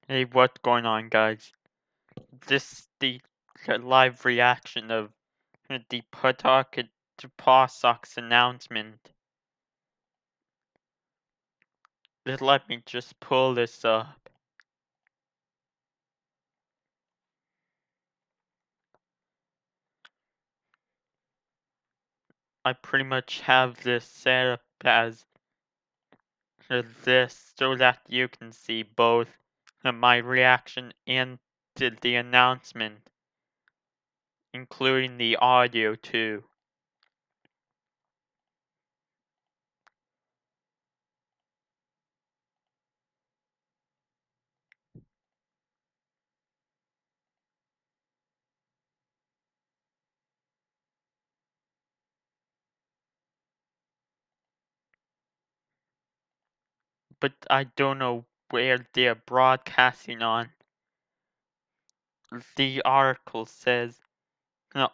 Hey, what's going on, guys? This is the live reaction of the Pawtucket PawSox announcement. Let me just pull this up. I pretty much have this set up as this so that you can see both my reaction and the announcement, including the audio too. But I don't know where they're broadcasting on. The article says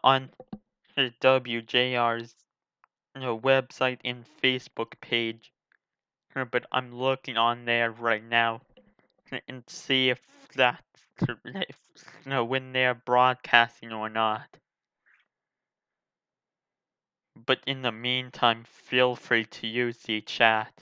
on WJR's website and Facebook page, but I'm looking on there right now and see if that's when they're broadcasting or not. But in the meantime, feel free to use the chat.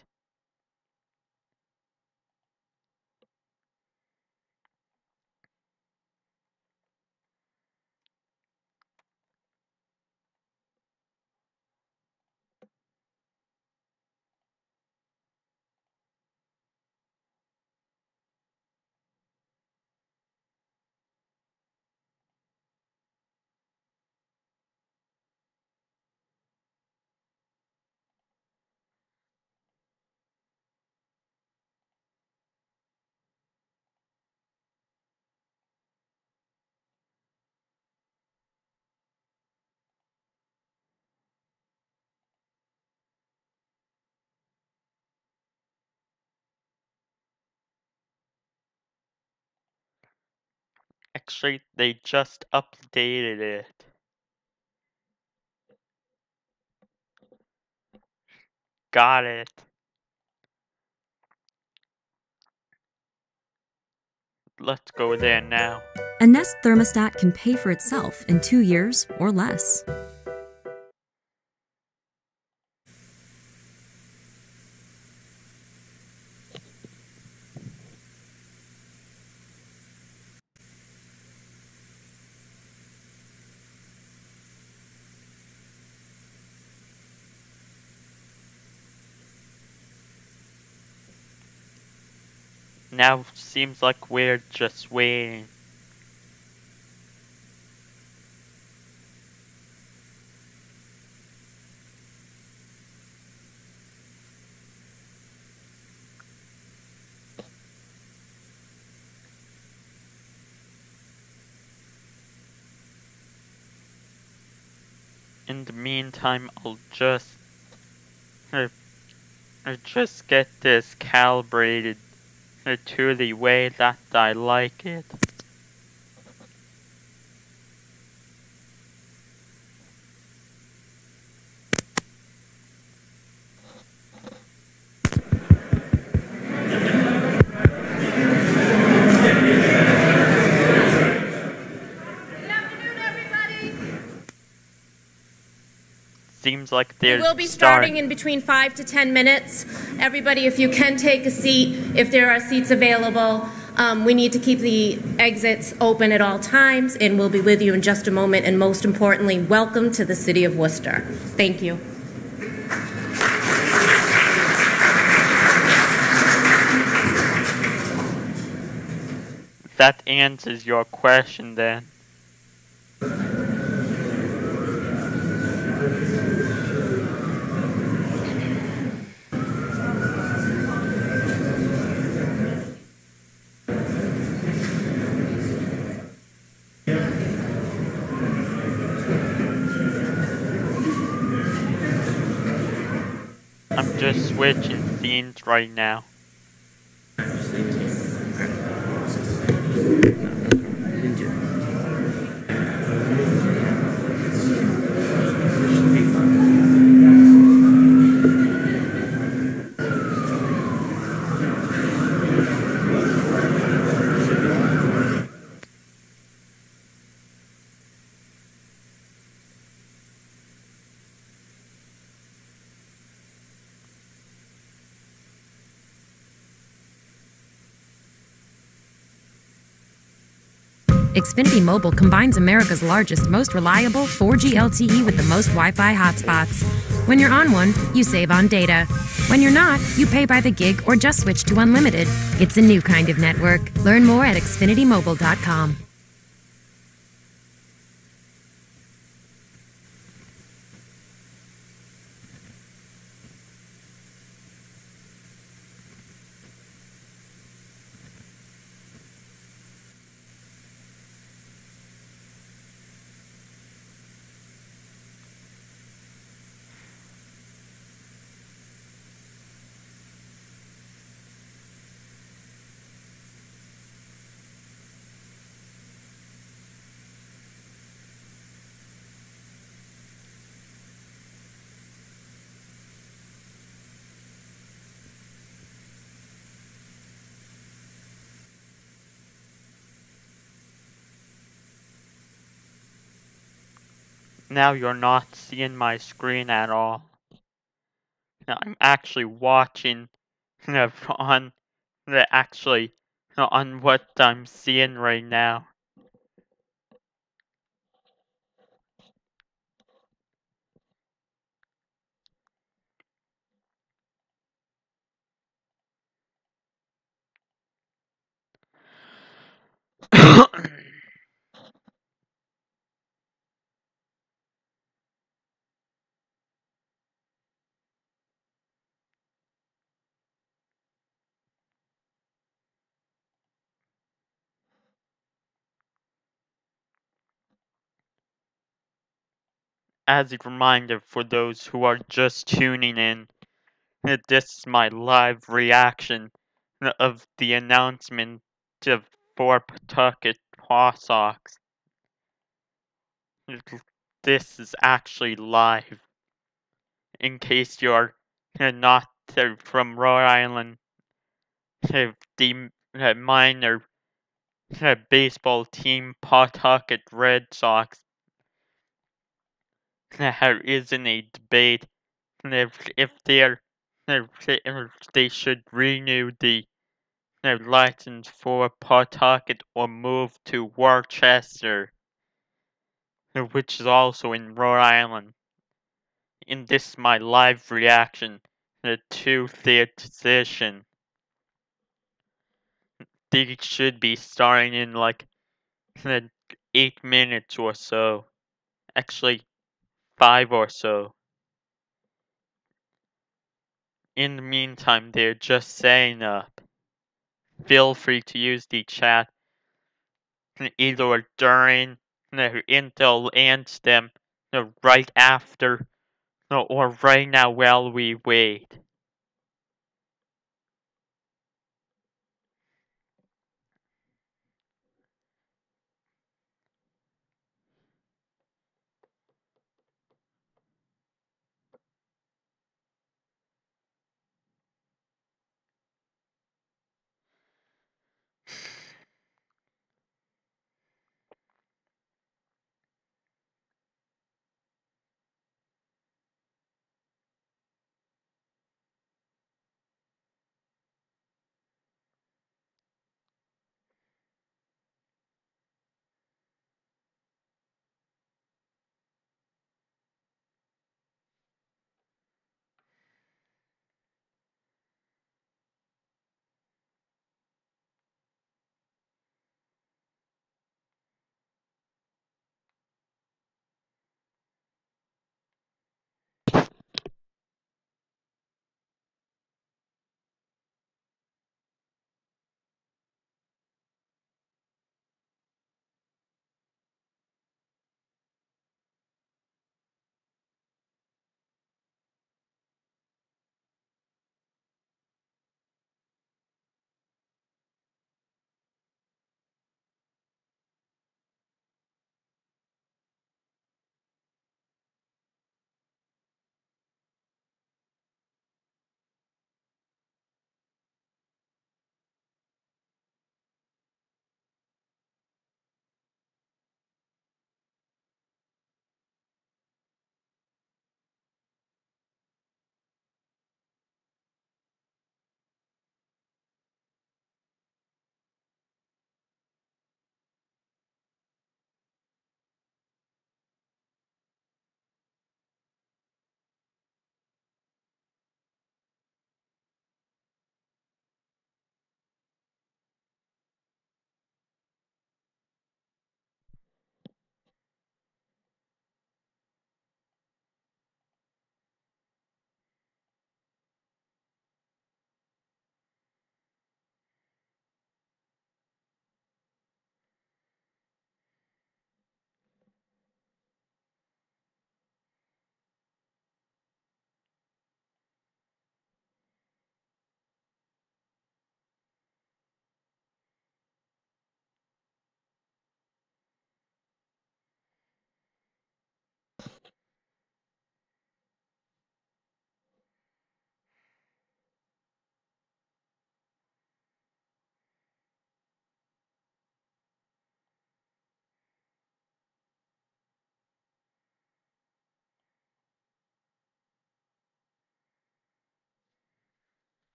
Actually, they just updated it. Got it. Let's go there now. A Nest thermostat can pay for itself in 2 years or less. Now seems like we're just waiting. In the meantime, I'll just get this calibrated to the way that I like it. Seems like they're We'll be starting in between 5 to 10 minutes. Everybody, if you can take a seat, if there are seats available. We need to keep the exits open at all times, and we'll be with you in just a moment. And most importantly, welcome to the City of Worcester. Thank you. That answers your question then. I'm just switching scenes right now. Xfinity Mobile combines America's largest, most reliable 4G LTE with the most Wi-Fi hotspots. When you're on one, you save on data. When you're not, you pay by the gig or just switch to unlimited. It's a new kind of network. Learn more at xfinitymobile.com. Now you're not seeing my screen at all. I'm actually watching on on what I'm seeing right now. As a reminder for those who are just tuning in, this is my live reaction of the announcement for Pawtucket PawSox. This is actually live. In case you're not from Rhode Island, the minor baseball team Pawtucket Red Sox is in a debate if they should renew the license for Pawtucket or move to Worcester, which is also in Rhode Island. In this my live reaction to their decision. They should be starting in like 8 minutes or so. Actually, 5 or so. In the meantime, they're just saying up. Feel free to use the chat either during Intel ends them right after or right now while we wait.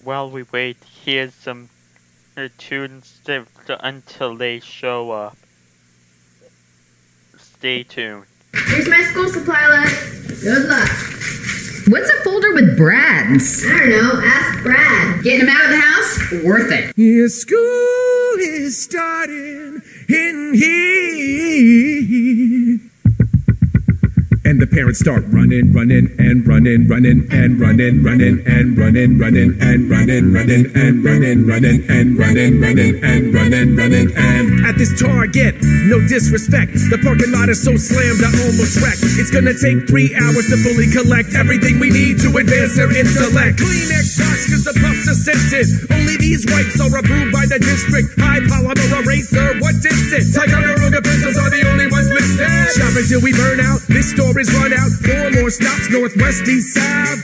while we wait, here's some tunes until they show up. Stay tuned. Here's my school supply list. Good luck. What's a folder with Brads? I don't know. Ask Brad. Getting him out of the house? Worth it. Yeah, school is starting in here. And the parents start running and running and running and running and running and at this Target, no disrespect, the parking lot is so slammed I almost wrecked. It's gonna take 3 hours to fully collect everything we need to advance their intellect. Kleenex box cause the puffs are scented. Only these wipes are approved by the district. High polymer eraser, what is it? Ticonderoga pencils are the only ones listed. Shop until we burn out, this store is run out. 4 more stops, northwest, east, south.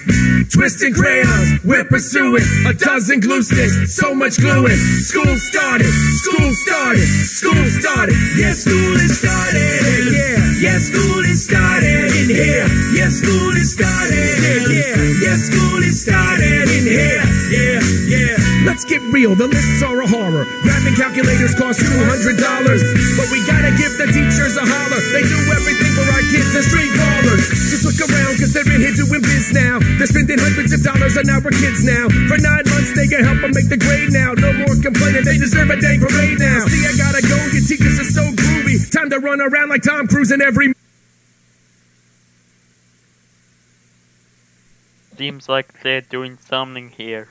Twisting crayons, we're pursuing a dozen glue sticks, so much gluing. School started, school started, school started. Yeah, school is started. Yeah, yeah, school is started in here. Yeah, school is started. Yeah, yeah, school is started in here. Yeah, yeah. Let's get real, the lists are a horror. Graphing calculators cost $200, but we gotta give the teachers a holler. They do everything for our kids, the street ballers. Just look around, cause they're in here doing biz now. They're spending hundreds of dollars on our kids now. For 9 months they can help them make the grade now. No more complaining, they deserve a day parade now. See, I gotta go, your teachers are so groovy. Time to run around like Tom Cruise in every... Seems like they're doing something here.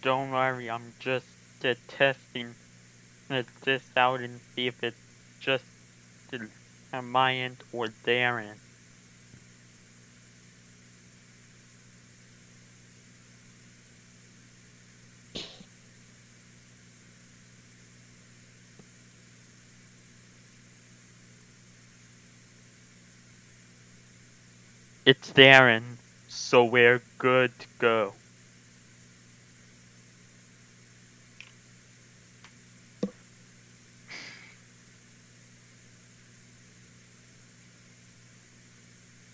Don't worry, I'm just testing this out and see if it's just on my end or their end. It's their end, so we're good to go.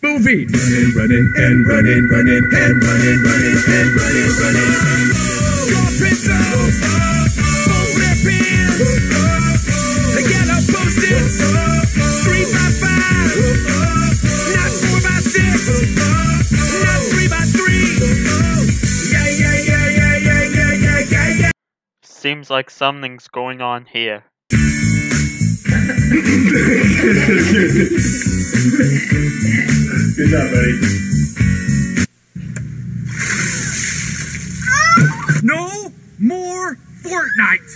Movie. Running and running and running and running and running. More pencils, more ripping, the yellow post-its, 3 by 5, not 4 by 6, not 3 by 3. Yeah. Seems like something's going on here. Good job, buddy. No more Fortnite.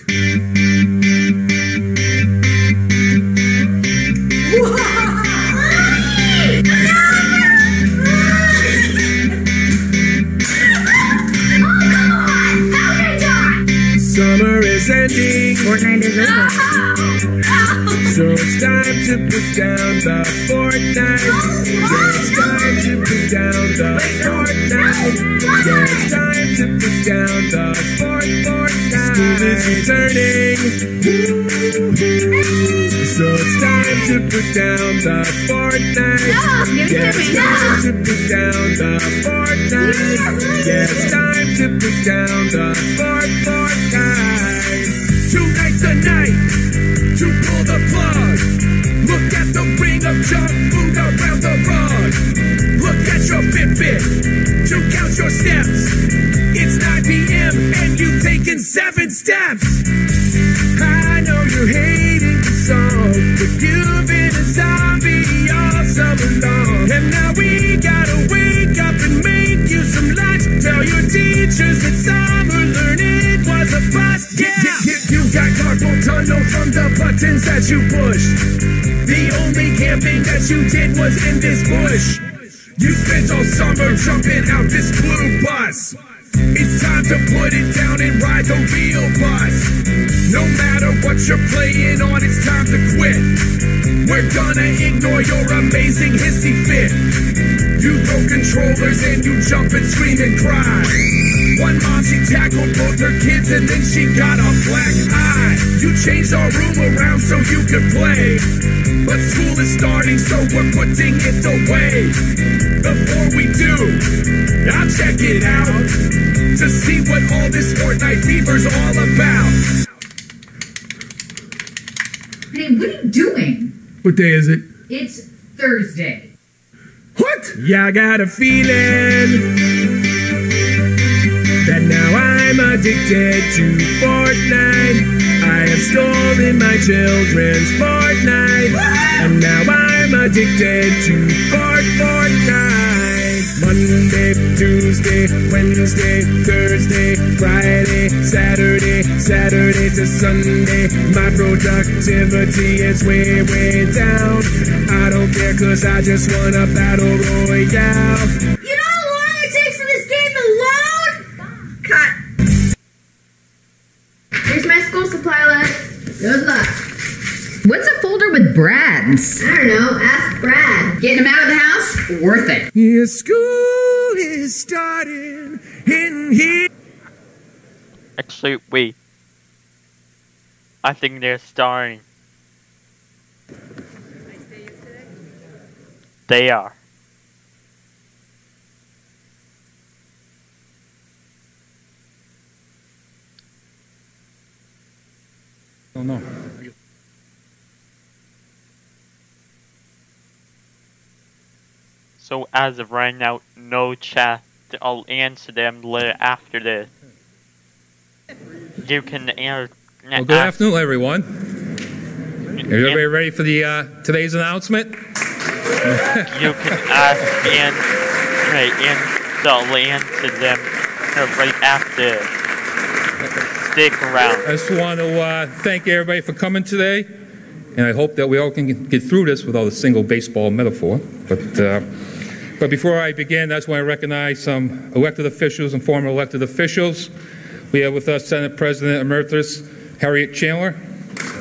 Summer is ending. Fortnite is over. So it's time to put down the Fortnite. Yeah, it's time to put down the Fortnite. Yeah, it's time to put down the Fortnite. School is returning. So it's time to put down the Fortnite. Yeah, it's time to put down the Fortnite. Yeah, it's time to put down the Fortnite. 2 nights a night to pull the plug. Look at the ring of junk food around the rug. Look at your Fitbit to count your steps. It's 9 p.m. and you take taking 7 steps. I know you're hating the song, but you've been a zombie all summer long. And now we gotta wake up and make you some lunch. Tell your teachers that summer learning was a bust. Yeah, you got carpal tunnel from the buttons that you pushed. The only camping that you did was in this bush. You spent all summer jumping out this blue bus. It's time to put it down and ride the real bus. No matter what you're playing on, it's time to quit. We're gonna ignore your amazing hissy fit. You throw controllers and you jump and scream and cry. One mom, she tackled both her kids and then she got a black eye. You changed our room around so you could play, but school is starting so we're putting it away. Before we do, I'll check it out to see what all this Fortnite fever's all about. Hey, what are you doing? What day is it? It's Thursday. What? Yeah, I got a feeling that now I'm addicted to Fortnite. I have stolen my children's Fortnite, and now I'm addicted to Fortnite. Monday, Tuesday, Wednesday, Thursday, Friday, Saturday, Saturday to Sunday. My productivity is way, way down. I don't care 'cause I just want a battle royale. You know how long it takes for this game to load? Cut. Here's my school supply list. Good luck. What's a folder with Brad's? I don't know. Ask Brad. Getting him out of the house? Worth it. Yeah, school is starting in here. Actually, wait. I think they're starting. They are. Oh no. So as of right now, no chat. I'll answer them later after this. You can answer. Well, good afternoon, everyone. Is everybody ready for the today's announcement? You can ask and I'll answer them right after. Stick around. I just want to thank everybody for coming today, and I hope that we all can get through this without a single baseball metaphor. But before I begin, I just want to recognize some elected officials and former elected officials. We have with us Senate President Emeritus Harriet Chandler.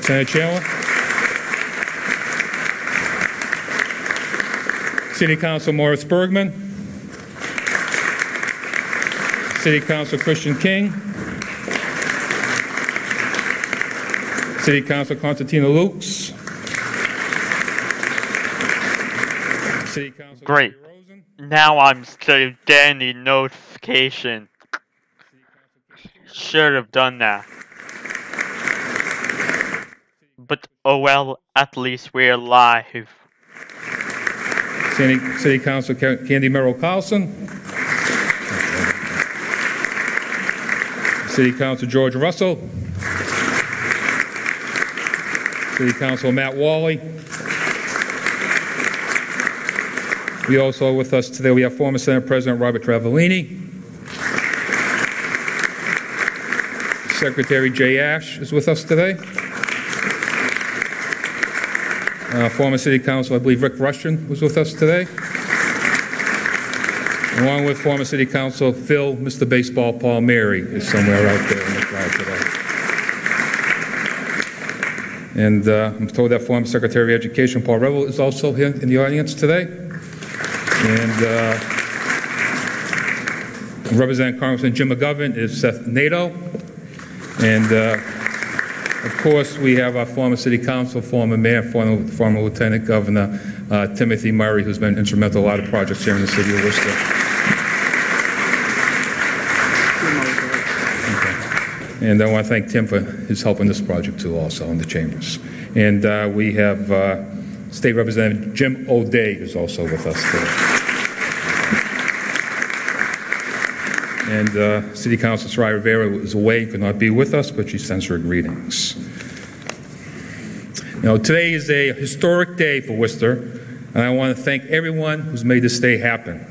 Senator Chandler. City Council Morris Bergman. City Council Christian King. City Council Constantina Lukes. City Council Great. Now I'm still getting the notification. Should have done that. But oh well, at least we're live. City Council Candy Merrill Carlson. City Council George Russell. City Council Matt Wally. We also with us today, we have former Senate President Robert Travellini. Secretary Jay Ash is with us today. Former City Council, I believe Rick Rushton was with us today. Along with former City Council Phil, Mr. Baseball Palmieri is somewhere out there in the crowd today. And I'm told that former Secretary of Education Paul Revel is also here in the audience today. And Representative Congressman Jim McGovern is Seth Nato. And of course, we have our former City Council, former Mayor, former Lieutenant Governor Timothy Murray, who's been instrumental in a lot of projects here in the city of Worcester. Okay. And I want to thank Tim for his help in this project too, also in the chambers. And we have State Representative Jim O'Day is also with us today. And City Councilor Soraya Rivera is away, could not be with us, but she sends her greetings. You know, today is a historic day for Worcester, and I want to thank everyone who's made this day happen.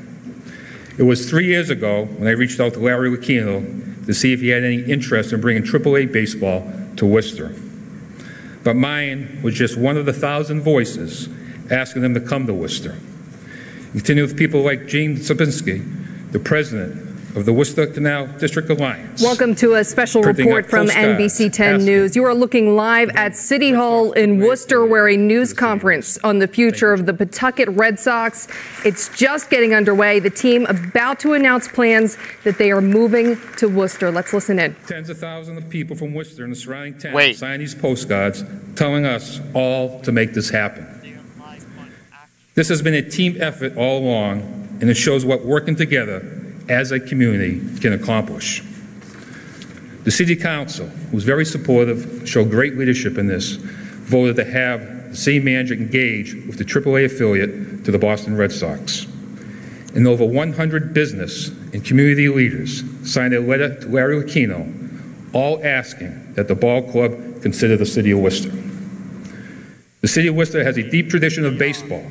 It was 3 years ago when I reached out to Larry Lucchino to see if he had any interest in bringing AAA baseball to Worcester. But mine was just one of the 1,000 voices asking them to come to Worcester. Continue with people like Gene Sabinski, the president of the Worcester Canal District Alliance. Welcome to a special report from NBC 10 News. You are looking live at City Hall in Worcester, where a news conference on the future of the Pawtucket Red Sox. It's just getting underway. The team about to announce plans that they are moving to Worcester. Let's listen in. Tens of thousands of people from Worcester and the surrounding towns signed these postcards telling us all to make this happen. This has been a team effort all along, and it shows what working together as a community can accomplish. The City Council, who was very supportive, showed great leadership in this, voted to have the city manager engage with the AAA affiliate to the Boston Red Sox. And over 100 business and community leaders signed a letter to Larry Lucchino, all asking that the ball club consider the City of Worcester. The City of Worcester has a deep tradition of baseball,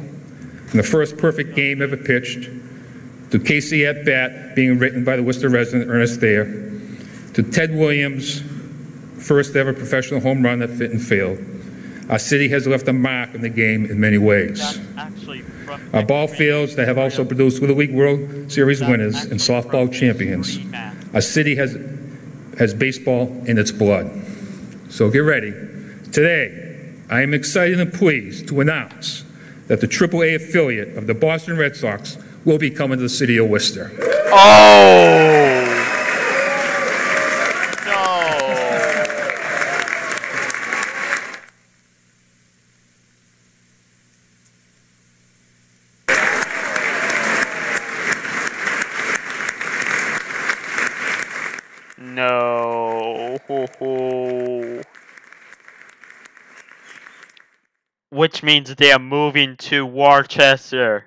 from the first perfect game ever pitched, to Casey at Bat being written by the Worcester resident Ernest Thayer, to Ted Williams' first ever professional home run that fit and failed. Our city has left a mark in the game in many ways. Our ball fields that have also produced Little League World Series winners and softball champions. Our city has baseball in its blood. So get ready. Today, I am excited and pleased to announce that the AAA affiliate of the Boston Red Sox will be coming to the City of Worcester. Oh! No. No. Which means they are moving to Worcester.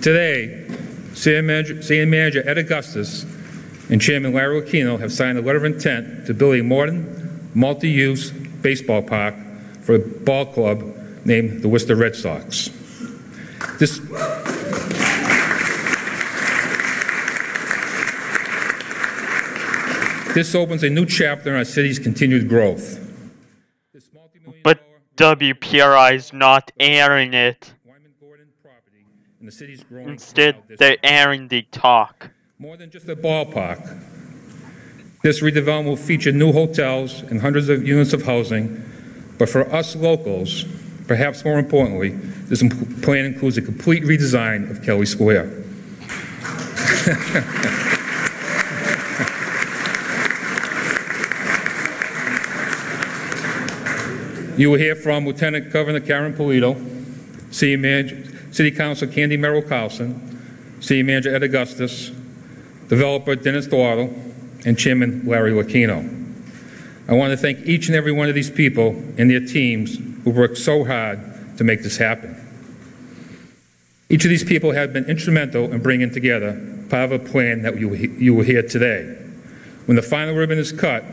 Today, City Manager Ed Augustus and Chairman Larry Lucchino have signed a letter of intent to build a modern, multi-use baseball park for a ball club named the Worcester Red Sox. This opens a new chapter in our city's continued growth. But WPRI is not airing it. Instead, they're airing the talk. More than just a ballpark. This redevelopment will feature new hotels and hundreds of units of housing, but for us locals, perhaps more importantly, this plan includes a complete redesign of Kelly Square. You will hear from Lieutenant Governor Karen Polito, City Councilor Candy Merrill Carlson, City Manager Ed Augustus, Developer Dennis Dwaddle, and Chairman Larry Lucchino. I want to thank each and every one of these people and their teams who worked so hard to make this happen. Each of these people have been instrumental in bringing together part of a plan that you will hear today. When the final ribbon is cut,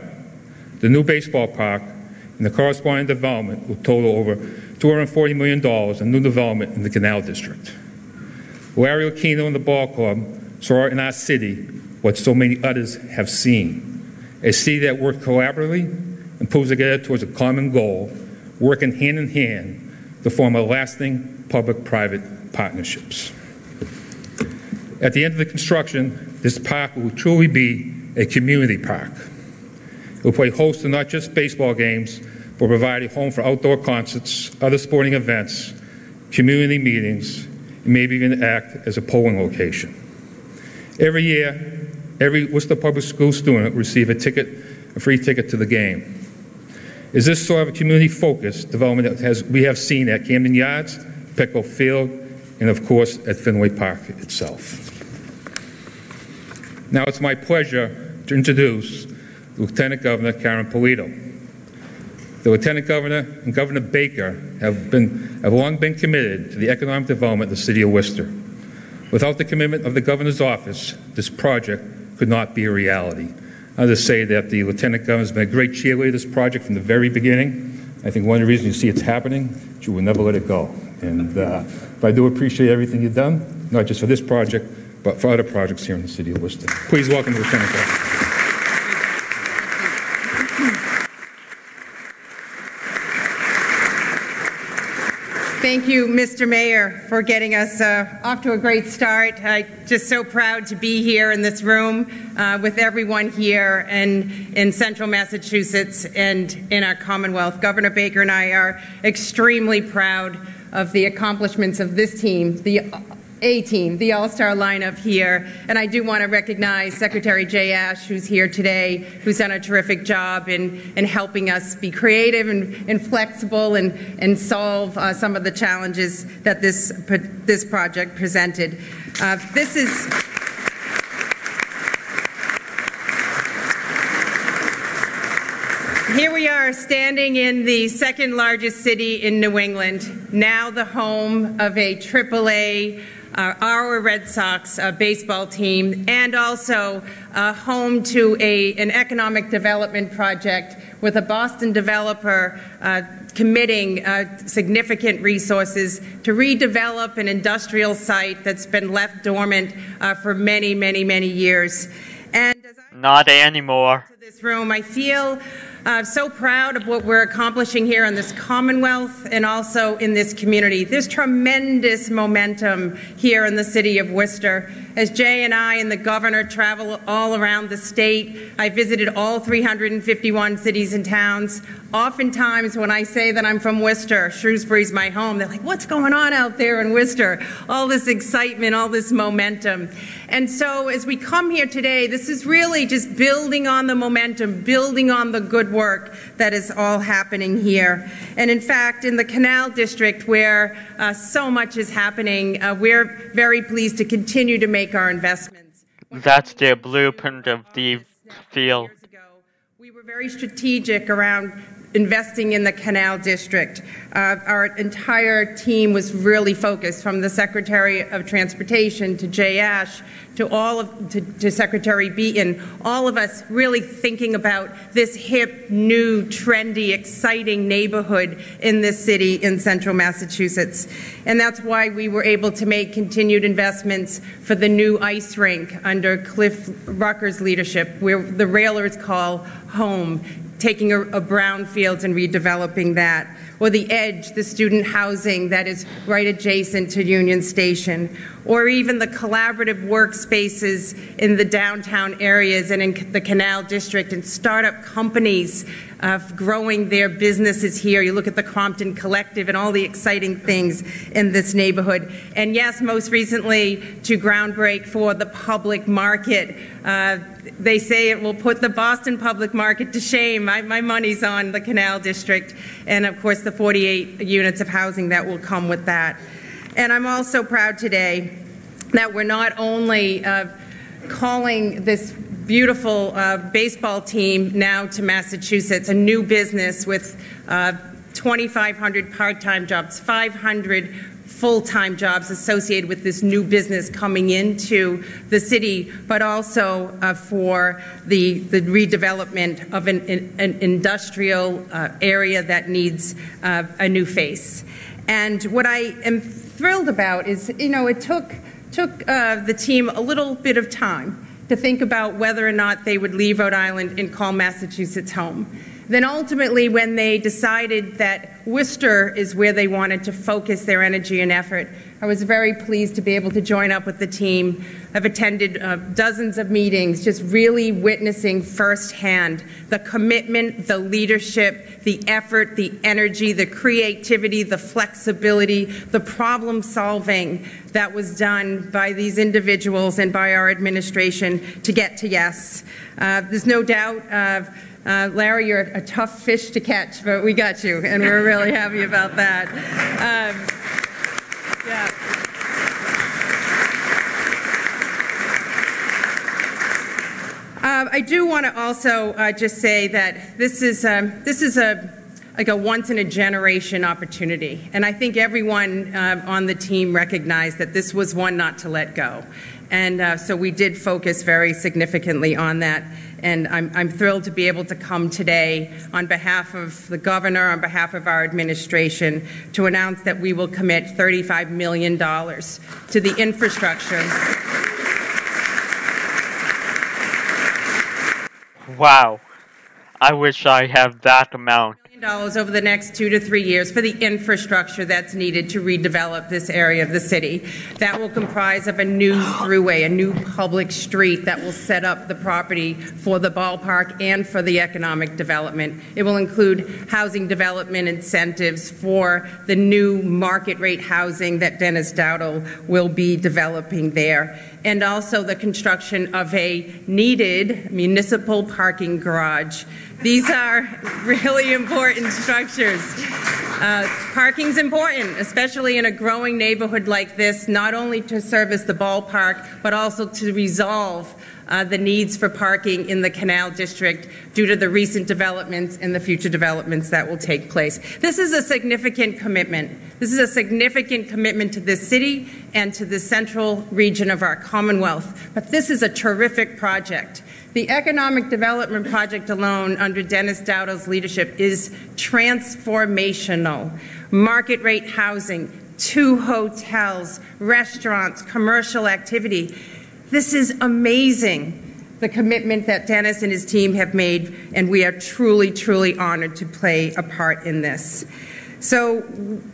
the new baseball park and the corresponding development will total over $240 million in new development in the Canal District. Larry Lucchino and the ball club saw in our city what so many others have seen. A city that works collaboratively and pulls together towards a common goal, working hand in hand to form a lasting public-private partnerships. At the end of the construction, this park will truly be a community park. It will play host to not just baseball games, but provide a home for outdoor concerts, other sporting events, community meetings, and maybe even act as a polling location. Every year, every Worcester Public School student will receive a free ticket to the game. Is this sort of a community-focused development that we have seen at Camden Yards, Petco Field, and of course at Fenway Park itself? Now it's my pleasure to introduce Lieutenant Governor Karen Polito. The Lieutenant Governor and Governor Baker have long been committed to the economic development of the city of Worcester. Without the commitment of the governor's office, this project could not be a reality. I'll just say that the Lieutenant Governor has been a great cheerleader of this project from the very beginning. I think one of the reasons you see it's happening is you will never let it go. And but I do appreciate everything you've done, not just for this project, but for other projects here in the city of Worcester. Please welcome the Lieutenant Governor. Thank you, Mr. Mayor, for getting us off to a great start. I'm just so proud to be here in this room with everyone here and in central Massachusetts and in our Commonwealth. Governor Baker and I are extremely proud of the accomplishments of this team, the A-team, the all-star lineup here. And I do want to recognize Secretary Jay Ash, who's here today, who's done a terrific job in helping us be creative and flexible and solve some of the challenges that this project presented. Here we are standing in the second largest city in New England, now the home of a AAA our Red Sox baseball team, and also home to an economic development project with a Boston developer committing significant resources to redevelop an industrial site that's been left dormant for many, many, many years. And as I not anymore. To this room, I feel so proud of what we're accomplishing here in this Commonwealth and also in this community. There's tremendous momentum here in the city of Worcester. As Jay and I and the governor travel all around the state, I visited all 351 cities and towns. Oftentimes when I say that I'm from Worcester, Shrewsbury's my home, they're like, what's going on out there in Worcester? All this excitement, all this momentum. And so as we come here today, this is really just building on the momentum, building on the good work that is all happening here. And in fact, in the Canal District, where so much is happening, we're very pleased to continue to make our investments. That's their blueprint of the field. We were very strategic around investing in the Canal District. Our entire team was really focused, from the Secretary of Transportation to Jay Ash to Secretary Beaton, all of us really thinking about this hip, new, trendy, exciting neighborhood in this city in central Massachusetts. And that's why we were able to make continued investments for the new ice rink under Cliff Rucker's leadership, where the Railers call home, taking a brownfields and redeveloping that. Or the Edge, the student housing that is right adjacent to Union Station. Or even the collaborative workspaces in the downtown areas and in the Canal District, and startup companies growing their businesses here. You look at the Crompton Collective and all the exciting things in this neighborhood. And yes, most recently to groundbreak for the public market. They say it will put the Boston public market to shame. My money's on the Canal District, and of course the 48 units of housing that will come with that. And I'm also proud today that we're not only calling this beautiful baseball team now to Massachusetts a new business with 2,500 part-time jobs, 500 full-time jobs associated with this new business coming into the city, but also for the redevelopment of an industrial area that needs a new face. And what I am thrilled about is, it took the team a little bit of time to think about whether or not they would leave Rhode Island and call Massachusetts home. Then ultimately, when they decided that Worcester is where they wanted to focus their energy and effort, I was very pleased to be able to join up with the team. I've attended dozens of meetings, just really witnessing firsthand the commitment, the leadership, the effort, the energy, the creativity, the flexibility, the problem solving that was done by these individuals and by our administration to get to yes. There's no doubt Larry, you're a tough fish to catch, but we got you, and we're really happy about that. I do want to also just say that this is like a once-in-a-generation opportunity. And I think everyone on the team recognized that this was one not to let go. And so we did focus very significantly on that. And I'm thrilled to be able to come today on behalf of the governor, on behalf of our administration, to announce that we will commit $35 million to the infrastructure. Wow. I wish I have that amount. Over the next 2 to 3 years for the infrastructure that's needed to redevelop this area of the city. That will comprise of a new thruway, a new public street that will set up the property for the ballpark and for the economic development. It will include housing development incentives for the new market rate housing that Dennis Dowdle will be developing there, and also the construction of a needed municipal parking garage. These are really important structures. Parking's important, especially in a growing neighborhood like this, not only to service the ballpark, but also to resolve the needs for parking in the Canal District due to the recent developments and the future developments that will take place. This is a significant commitment. This is a significant commitment to this city and to the central region of our Commonwealth. But this is a terrific project. The economic development project alone under Dennis Dowdle's leadership is transformational. Market rate housing, 2 hotels, restaurants, commercial activity. This is amazing, the commitment that Dennis and his team have made, and we are truly, truly honored to play a part in this. So,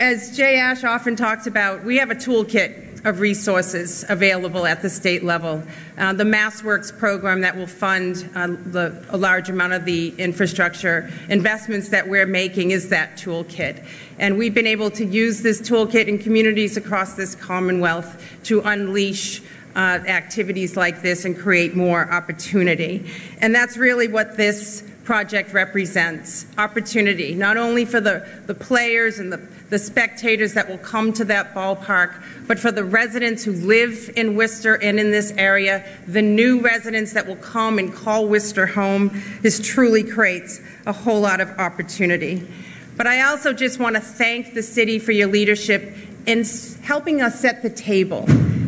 as Jay Ash often talks about, we have a toolkit of resources available at the state level. The MassWorks program that will fund a large amount of the infrastructure investments that we're making is that toolkit. And we've been able to use this toolkit in communities across this Commonwealth to unleash activities like this and create more opportunity. And that's really what this project represents, opportunity, not only for the players and the spectators that will come to that ballpark, but for the residents who live in Worcester and in this area, the new residents that will come and call Worcester home. This truly creates a whole lot of opportunity. But I also just want to thank the city for your leadership in helping us set the table,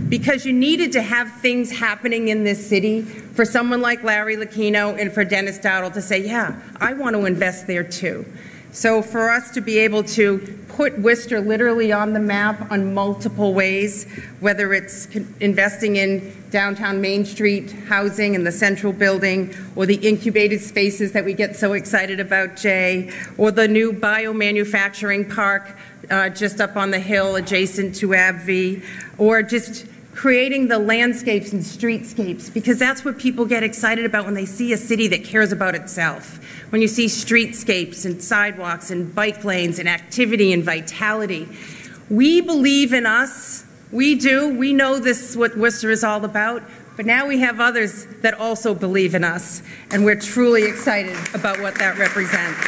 because you needed to have things happening in this city for someone like Larry Lucchino and for Dennis Dowdle to say, yeah, I want to invest there too. So for us to be able to put Worcester literally on the map on multiple ways, whether it's investing in downtown Main Street housing and the Central Building, or the incubated spaces that we get so excited about, Jay, or the new biomanufacturing park just up on the hill adjacent to AbbVie, or just creating the landscapes and streetscapes, because that's what people get excited about when they see a city that cares about itself. When you see streetscapes and sidewalks and bike lanes and activity and vitality. We believe in us. We do. We know this is what Worcester is all about. But now we have others that also believe in us, and we're truly excited about what that represents.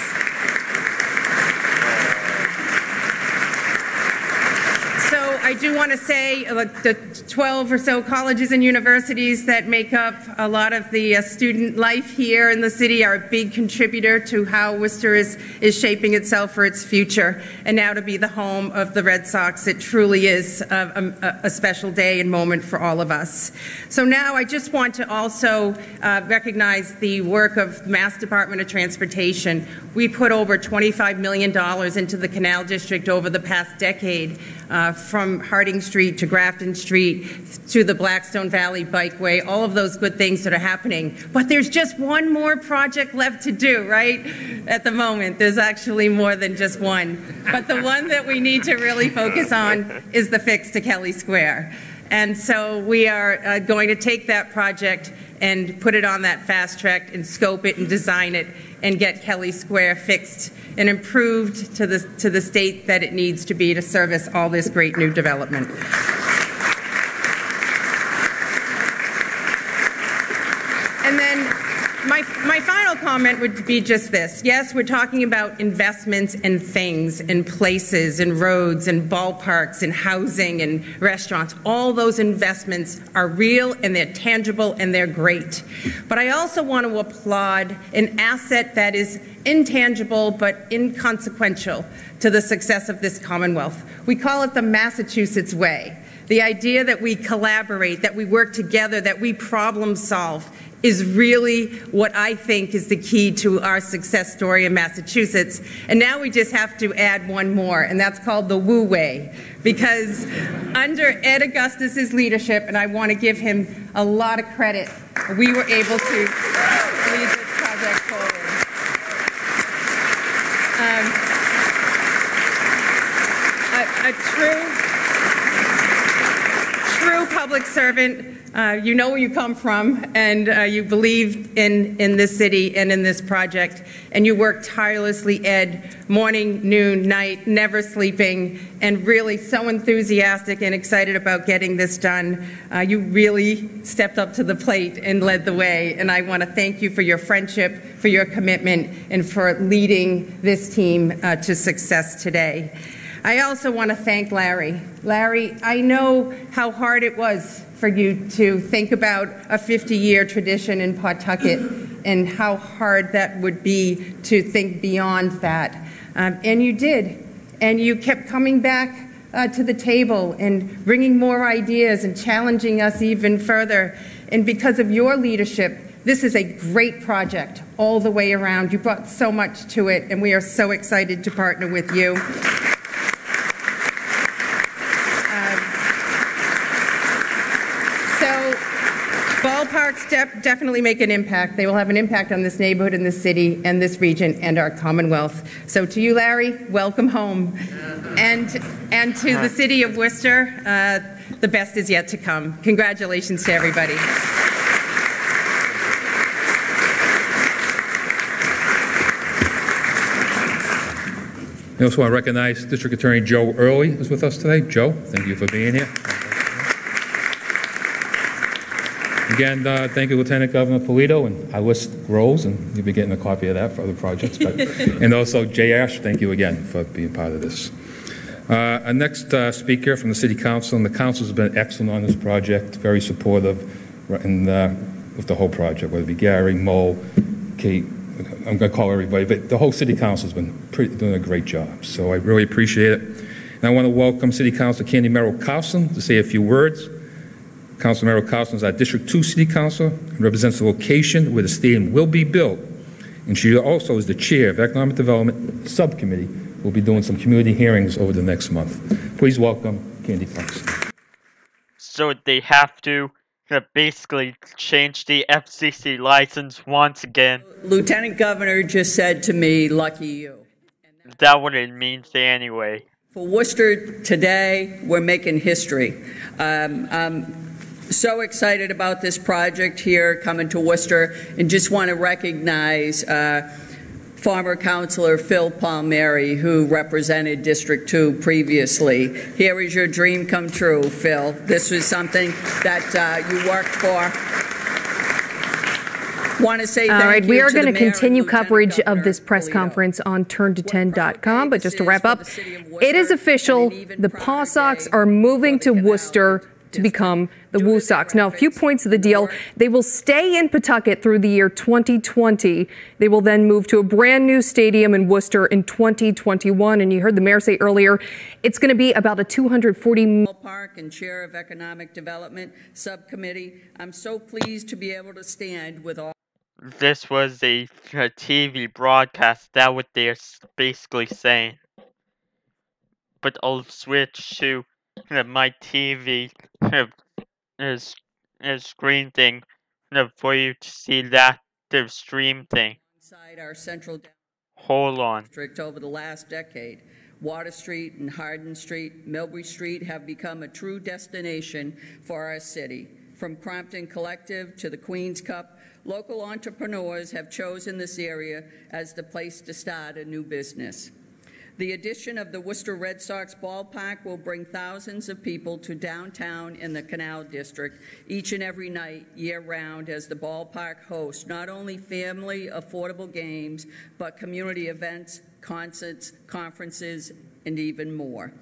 I do want to say the 12 or so colleges and universities that make up a lot of the student life here in the city are a big contributor to how Worcester is shaping itself for its future. And now to be the home of the Red Sox, it truly is a special day and moment for all of us. So now I just want to also recognize the work of Mass Department of Transportation. We put over $25 million into the Canal District over the past decade, from Harding Street to Grafton Street to the Blackstone Valley Bikeway, all of those good things that are happening. But there's just one more project left to do, right? At the moment, there's actually more than just one. But the one that we need to really focus on is the fix to Kelly Square. And so we are going to take that project and put it on that fast track and scope it and design it and get Kelly Square fixed and improved to the state that it needs to be to service all this great new development. And then My final comment would be just this. Yes, we're talking about investments in things, in places, in roads, in ballparks, in housing, and restaurants. All those investments are real, and they're tangible, and they're great. But I also want to applaud an asset that is intangible but inconsequential to the success of this Commonwealth. We call it the Massachusetts way. The idea that we collaborate, that we work together, that we problem solve is really what I think is the key to our success story in Massachusetts. And now we just have to add one more, and that's called the Woo Way. Because under Ed Augustus's leadership, and I want to give him a lot of credit, we were able to lead this project forward. A true public servant. You know where you come from, and you believe in this city and in this project, and you work tirelessly, Ed, morning, noon, night, never sleeping, and really so enthusiastic and excited about getting this done. You really stepped up to the plate and led the way, and I want to thank you for your friendship, for your commitment, and for leading this team to success today. I also want to thank Larry. Larry, I know how hard it was for you to think about a 50-year tradition in Pawtucket and how hard that would be to think beyond that. And you did. And you kept coming back to the table and bringing more ideas and challenging us even further. And because of your leadership, this is a great project all the way around. You brought so much to it, and we are so excited to partner with you. Ballparks definitely make an impact. They will have an impact on this neighborhood and this city and this region and our Commonwealth. So to you, Larry, welcome home. And to the city of Worcester, the best is yet to come. Congratulations to everybody. I also want to recognize District Attorney Joe Early is with us today. Joe, thank you for being here. Again, thank you, Lieutenant Governor Polito, and our list grows, and you'll be getting a copy of that for other projects. But, and also, Jay Ash, thank you again for being part of this. Our next speaker from the City Council, and the Council has been excellent on this project, very supportive and, with the whole project, whether it be Gary, Mo, Kate, I'm going to call everybody, but the whole City Council has been doing a great job, so I really appreciate it. And I want to welcome City Councilor Candy Merrill Carlson to say a few words. Councilor Merrill Carlson is our District 2 City Councilor and represents the location where the stadium will be built. And she also is the chair of Economic Development Subcommittee. We'll be doing some community hearings over the next month. Please welcome Candy Carlson. So they have to basically change the FCC license once again. Lieutenant Governor just said to me, lucky you. Is that what it means anyway? For Worcester today, we're making history. So excited about this project here coming to Worcester, and just want to recognize former Councilor Phil Palmieri, who represented District 2 previously. Here is your dream come true, Phil. This was something that you worked for. Want to say thank you. All right, we are going to mayor continue coverage Governor of this press Polito. conference on turnto10.com, but just to wrap up, it is official. The PawSox are moving to Worcester to become the WooSox. Now, a few points of the deal. They will stay in Pawtucket through the year 2020. They will then move to a brand new stadium in Worcester in 2021. And you heard the mayor say earlier, it's going to be about a $240 Park and chair of Economic Development Subcommittee. I'm so pleased to be able to stand with all. This was a TV broadcast. That's what they're basically saying. But I'll switch to my TV screen thing for you to see that the stream thing. Inside our central Hold on. district over the last decade, Water Street and Hardin Street, Millbury Street have become a true destination for our city. From Crompton Collective to the Queen's Cup, local entrepreneurs have chosen this area as the place to start a new business. The addition of the Worcester Red Sox ballpark will bring thousands of people to downtown in the Canal District each and every night, year-round, as the ballpark hosts not only family affordable games, but community events, concerts, conferences, and even more.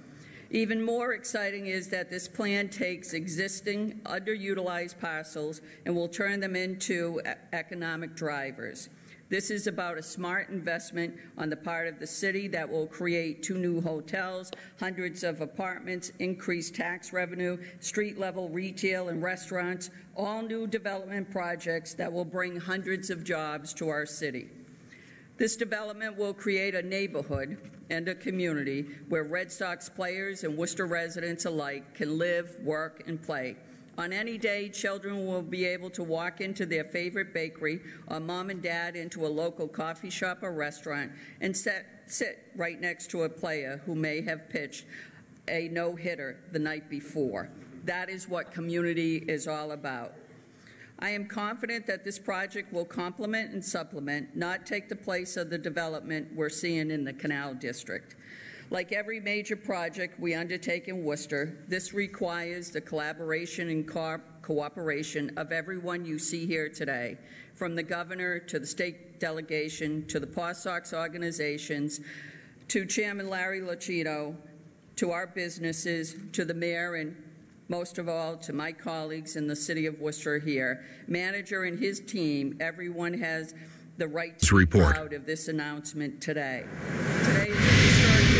Even more exciting is that this plan takes existing underutilized parcels and will turn them into economic drivers. This is about a smart investment on the part of the city that will create 2 new hotels, hundreds of apartments, increased tax revenue, street-level retail and restaurants, all new development projects that will bring hundreds of jobs to our city. This development will create a neighborhood and a community where Red Sox players and Worcester residents alike can live, work, and play. On any day, children will be able to walk into their favorite bakery or mom and dad into a local coffee shop or restaurant and sit right next to a player who may have pitched a no-hitter the night before. That is what community is all about. I am confident that this project will complement and supplement, not take the place of the development we're seeing in the Canal District. Like every major project we undertake in Worcester, this requires the collaboration and cooperation of everyone you see here today, from the governor to the state delegation to the PawSox organizations, to Chairman Larry Lucchino, to our businesses, to the mayor, and most of all, to my colleagues in the city of Worcester here, manager and his team. Everyone has the right to be proud of this announcement today.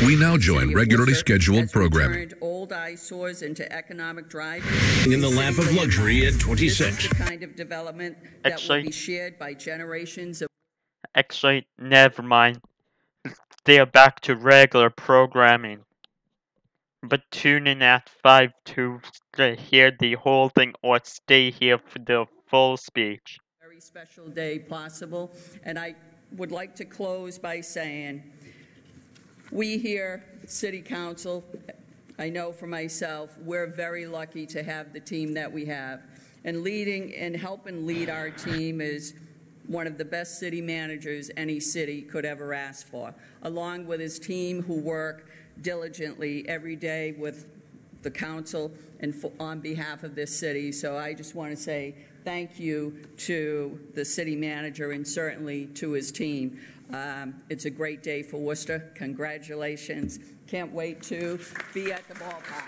We now join regularly scheduled programming. Old eyesores into economic drivers. In the lap of luxury at 26. This is the kind of development that will be shared by generations of... Actually, never mind. They are back to regular programming. But tune in at 5 to hear the whole thing or stay here for the full speech. Very special day possible. And I would like to close by saying, we here, City Council, I know for myself, we're very lucky to have the team that we have. And leading and helping lead our team is one of the best city managers any city could ever ask for, along with his team who work diligently every day with the council and on behalf of this city. So I just want to say thank you to the city manager and certainly to his team. It's a great day for Worcester. Congratulations. Can't wait to be at the ballpark.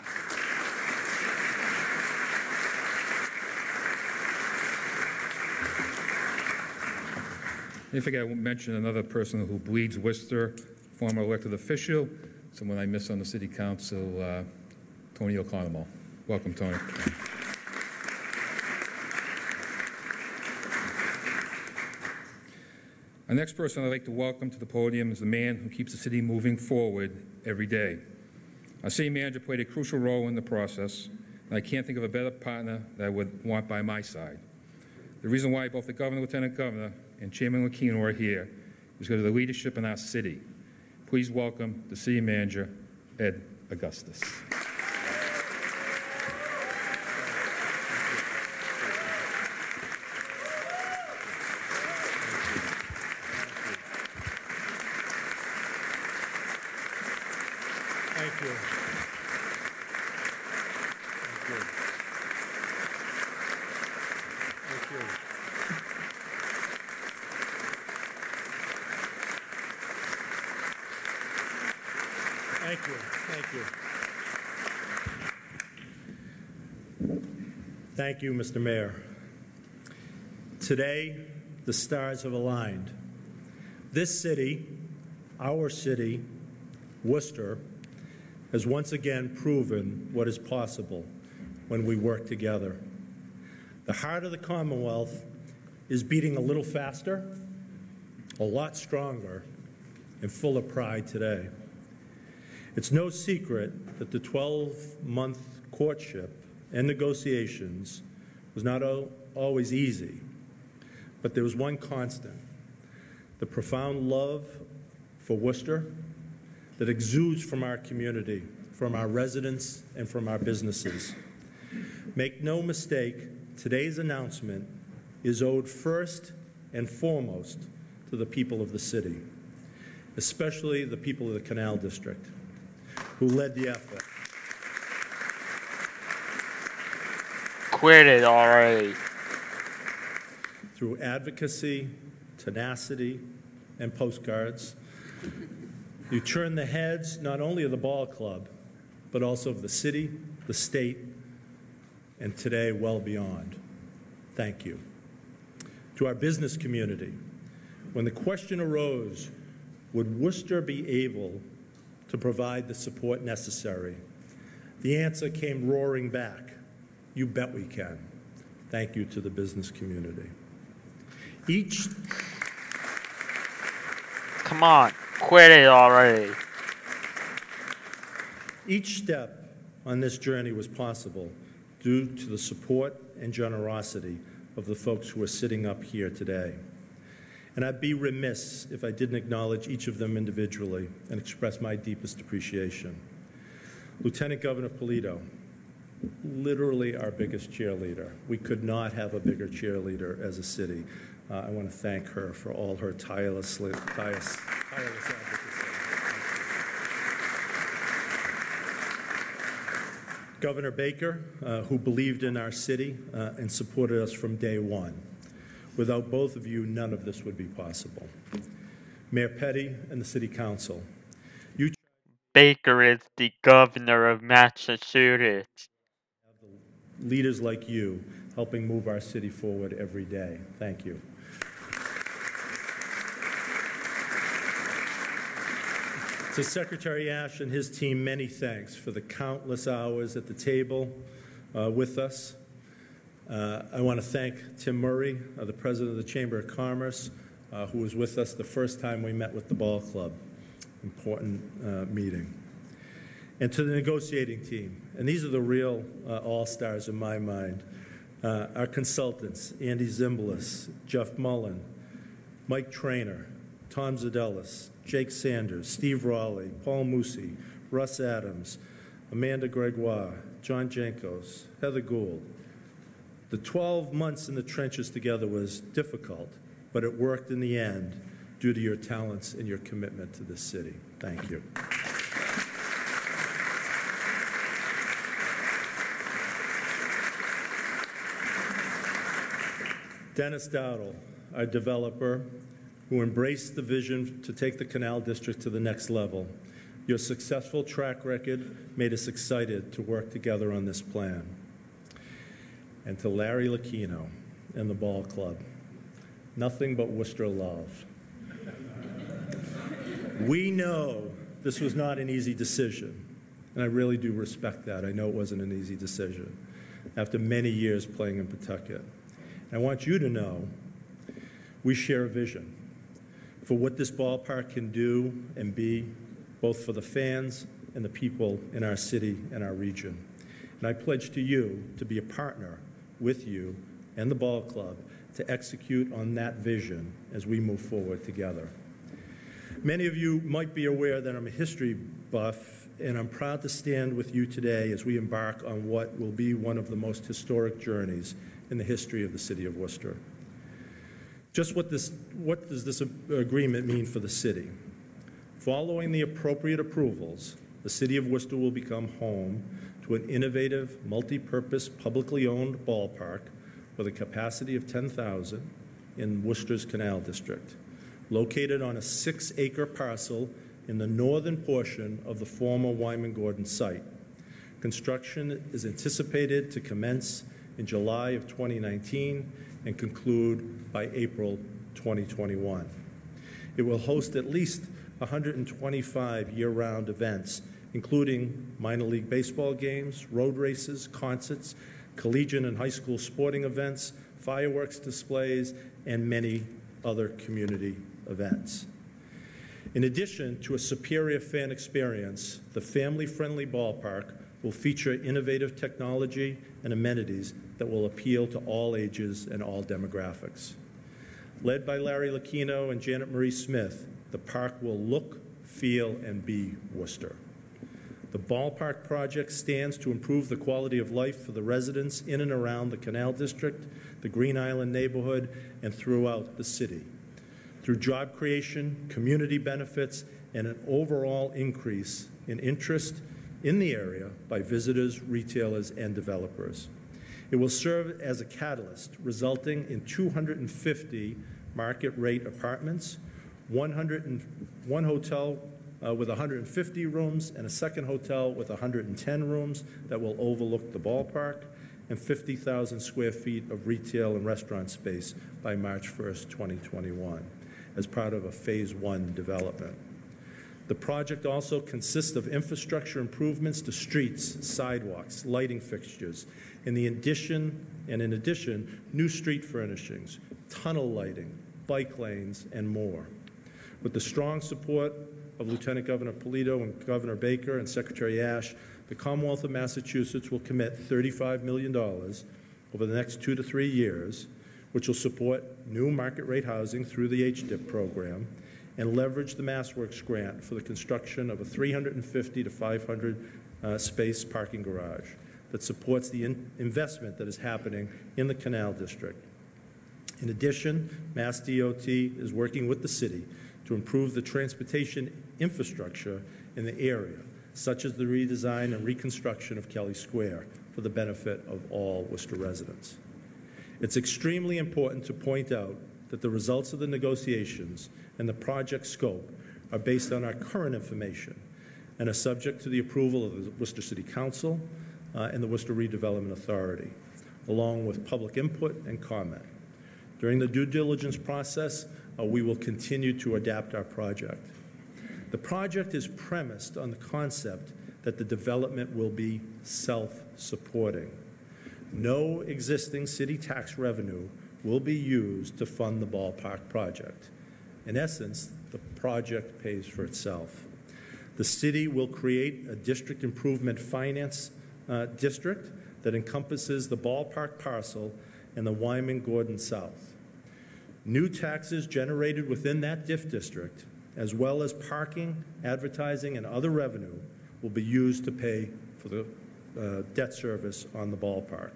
I think I won't mention another person who bleeds Worcester, former elected official, someone I miss on the city council, Tony O'Connell. Welcome, Tony. Our next person I'd like to welcome to the podium is the man who keeps the city moving forward every day. Our city manager played a crucial role in the process, and I can't think of a better partner that I would want by my side. The reason why both the governor, lieutenant governor, and Chairman Lucchino are here is because of the leadership in our city. Please welcome the city manager, Ed Augustus. Thank you. Thank you. Thank you. Thank you. Thank you, Mr. Mayor. Today, the stars have aligned. This city, our city, Worcester, has once again proven what is possible when we work together. The heart of the Commonwealth is beating a little faster, a lot stronger, and full of pride today. It's no secret that the 12-month courtship and negotiations was not always easy, but there was one constant: the profound love for Worcester that exudes from our community, from our residents, and from our businesses. Make no mistake, today's announcement is owed first and foremost to the people of the city. especially the people of the Canal District, who led the effort. Quit it already. Through advocacy, tenacity, and postcards, you turned the heads not only of the ball club, but also of the city, the state, and today well beyond. Thank you. To our business community, when the question arose, would Worcester be able to provide the support necessary? The answer came roaring back. You bet we can. Thank you to the business community. Come on, quit it already. Each step on this journey was possible due to the support and generosity of the folks who are sitting up here today. And I'd be remiss if I didn't acknowledge each of them individually and express my deepest appreciation. Lieutenant Governor Polito, literally our biggest cheerleader. We could not have a bigger cheerleader as a city. I want to thank her for all her tireless advocacy. Governor Baker, who believed in our city and supported us from day one. Without both of you, none of this would be possible. Mayor Petty and the City Council. Baker is the governor of Massachusetts. Leaders like you helping move our city forward every day. Thank you. To Secretary Ash and his team, many thanks for the countless hours at the table with us. I want to thank Tim Murray, the president of the Chamber of Commerce, who was with us the first time we met with the ball club. Important meeting. And to the negotiating team, and these are the real all-stars in my mind, our consultants, Andy Zimbalist, Jeff Mullen, Mike Traynor, Tom Zadelis, Jake Sanders, Steve Raleigh, Paul Musi, Russ Adams, Amanda Gregoire, John Jankos, Heather Gould. The 12 months in the trenches together was difficult, but it worked in the end due to your talents and your commitment to this city. Thank you. Dennis Dowdle, our developer, who embraced the vision to take the Canal District to the next level. Your successful track record made us excited to work together on this plan. And to Larry Lucchino and the ball club, nothing but Worcester love. We know this was not an easy decision, and I really do respect that. I know it wasn't an easy decision after many years playing in Pawtucket. I want you to know we share a vision for what this ballpark can do and be, both for the fans and the people in our city and our region. And I pledge to you to be a partner with you and the ball club to execute on that vision as we move forward together. Many of you might be aware that I'm a history buff, and I'm proud to stand with you today as we embark on what will be one of the most historic journeys in the history of the city of Worcester. Just what does this agreement mean for the city? Following the appropriate approvals, the city of Worcester will become home to an innovative, multi-purpose, publicly owned ballpark with a capacity of 10,000 in Worcester's Canal District, located on a 6-acre parcel in the northern portion of the former Wyman Gordon site. Construction is anticipated to commence in July of 2019 and conclude by April 2021. It will host at least 125 year-round events, including minor league baseball games, road races, concerts, collegiate and high school sporting events, fireworks displays, and many other community events. In addition to a superior fan experience, the family-friendly ballpark will feature innovative technology and amenities that will appeal to all ages and all demographics. Led by Larry Lucchino and Janet Marie Smith, the park will look, feel, and be Worcester. The ballpark project stands to improve the quality of life for the residents in and around the Canal District, the Green Island neighborhood, and throughout the city. through job creation, community benefits, and an overall increase in interest in the area by visitors, retailers, and developers. It will serve as a catalyst, resulting in 250 market-rate apartments, one hotel with 150 rooms, and a second hotel with 110 rooms that will overlook the ballpark, and 50,000 square feet of retail and restaurant space by March 1st, 2021, as part of a Phase 1 development. The project also consists of infrastructure improvements to streets, sidewalks, lighting fixtures, and in addition, new street furnishings, tunnel lighting, bike lanes, and more. With the strong support of Lieutenant Governor Polito and Governor Baker and Secretary Ash, the Commonwealth of Massachusetts will commit $35 million over the next 2 to 3 years, which will support new market-rate housing through the HDIP program and leverage the MassWorks grant for the construction of a 350 to 500 space parking garage that supports the investment that is happening in the Canal District. In addition, Mass DOT is working with the city to improve the transportation infrastructure in the area, such as the redesign and reconstruction of Kelly Square for the benefit of all Worcester residents. It's extremely important to point out that the results of the negotiations and the project scope are based on our current information and are subject to the approval of the Worcester City Council and the Worcester Redevelopment Authority, along with public input and comment. During the due diligence process, we will continue to adapt our project. The project is premised on the concept that the development will be self-supporting. No existing city tax revenue will be used to fund the ballpark project. In essence, the project pays for itself. The city will create a district improvement finance district that encompasses the ballpark parcel and the Wyman-Gordon South. New taxes generated within that DIF district, as well as parking, advertising, and other revenue, will be used to pay for the debt service on the ballpark.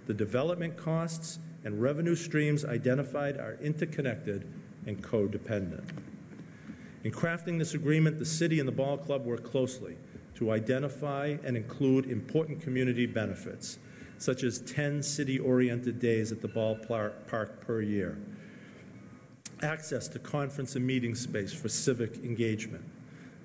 The development costs and revenue streams identified are interconnected and codependent. In crafting this agreement, the city and the ball club work closely to identify and include important community benefits, such as 10 city-oriented days at the ballpark per year, access to conference and meeting space for civic engagement.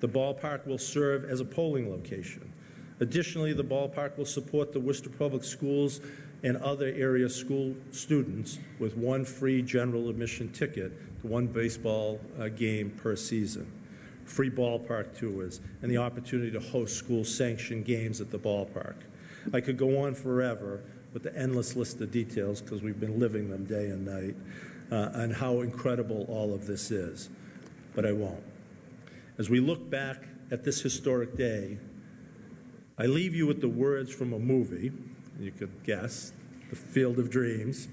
The ballpark will serve as a polling location. Additionally, the ballpark will support the Worcester Public Schools and other area school students with one free general admission ticket to one baseball game per season, free ballpark tours, and the opportunity to host school-sanctioned games at the ballpark. I could go on forever with the endless list of details, because we've been living them day and night, on how incredible all of this is, but I won't. As we look back at this historic day, I leave you with the words from a movie, you could guess, The Field of Dreams,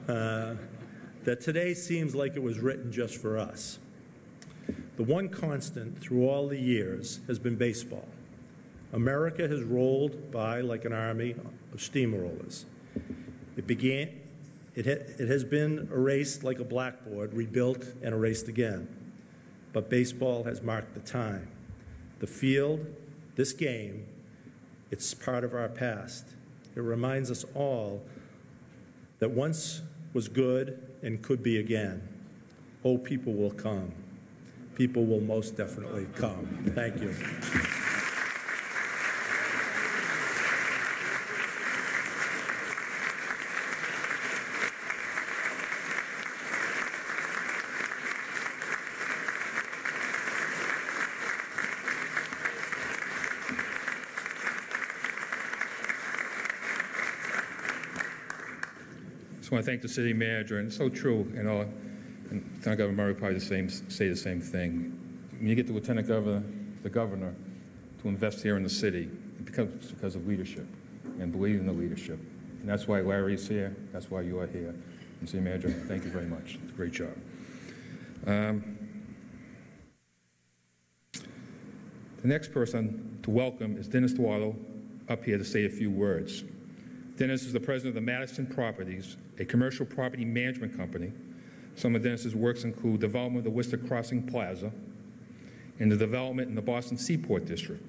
that today seems like it was written just for us. The one constant through all the years has been baseball. America has rolled by like an army of steamrollers. It has been erased like a blackboard, rebuilt and erased again. But baseball has marked the time. The field, this game, it's part of our past. It reminds us all that once was good and could be again. Oh, people will come. People will most definitely come. Thank you. I want to thank the city manager, and it's so true, and Lieutenant Governor Murray probably say the same thing. When you get the Lieutenant Governor, the Governor, to invest here in the city, it becomes because of leadership and believe in the leadership. And that's why Larry's here, that's why you are here. And City Manager, thank you very much. It's a great job. The next person to welcome is Dennis Dwallo, up here to say a few words. Dennis is the president of the Madison Properties, a commercial property management company Some of Dennis's works include development of the Worcester Crossing Plaza and the development in the Boston Seaport District.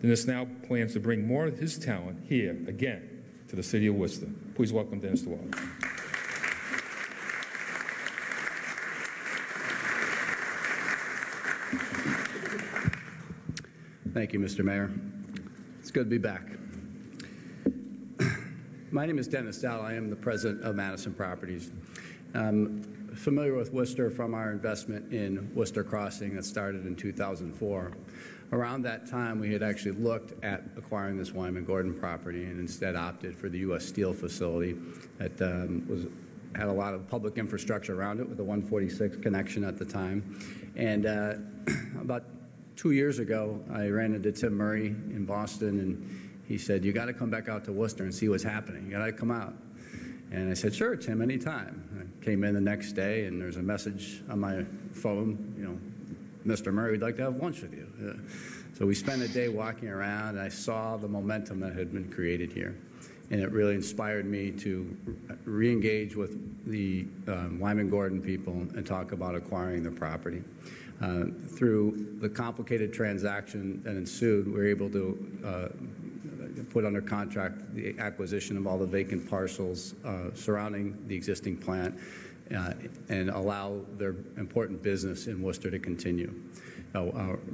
Dennis now plans to bring more of his talent here again to the city of Worcester. Please welcome Dennis DeWald. Thank you, Mr. Mayor. It's good to be back. My name is Dennis Dowell. I am the president of Madison Properties. I'm familiar with Worcester from our investment in Worcester Crossing that started in 2004. Around that time, we had actually looked at acquiring this Wyman Gordon property and instead opted for the U.S. Steel facility that had a lot of public infrastructure around it with the 146 connection at the time. And about 2 years ago, I ran into Tim Murray in Boston, and he said, "You got to come back out to Worcester and see what's happening. You got to come out." And I said, "Sure, Tim, anytime." I came in the next day, and there's a message on my phone, "Mr. Murray, we'd like to have lunch with you." So we spent a day walking around, and I saw the momentum that had been created here. And it really inspired me to re-engage with the Wyman Gordon people and talk about acquiring the property. Through the complicated transaction that ensued, we were able to put under contract the acquisition of all the vacant parcels surrounding the existing plant and allow their important business in Worcester to continue.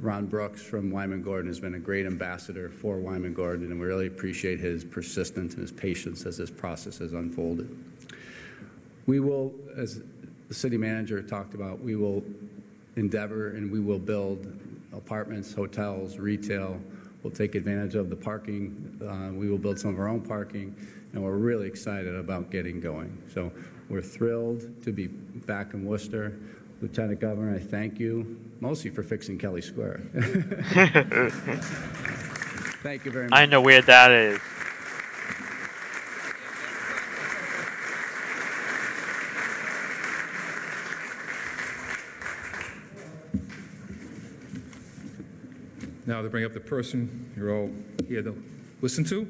Ron Brooks from Wyman Gordon has been a great ambassador for Wyman Gordon, and we really appreciate his persistence and his patience as this process has unfolded. We will, as the city manager talked about, we will endeavor and we will build apartments, hotels, retail. We'll take advantage of the parking. We will build some of our own parking, and we're really excited about getting going. So we're thrilled to be back in Worcester. Lieutenant Governor, I thank you, mostly for fixing Kelly Square. Thank you very much. I know where that is. Now to bring up the person you're all here to listen to,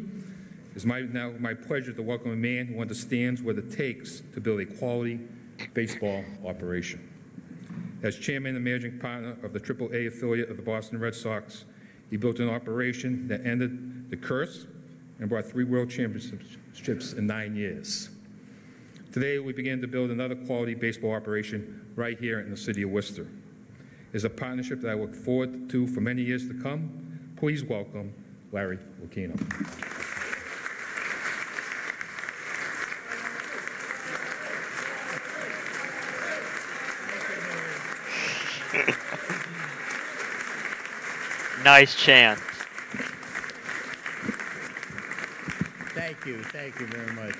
it's now my pleasure to welcome a man who understands what it takes to build a quality baseball operation. As chairman and managing partner of the AAA affiliate of the Boston Red Sox, he built an operation that ended the curse and brought 3 World Championships in 9 years. Today, we begin to build another quality baseball operation right here in the city of Worcester. It's a partnership that I look forward to for many years to come. Please welcome Larry Lucchino. Nice chance. Thank you very much.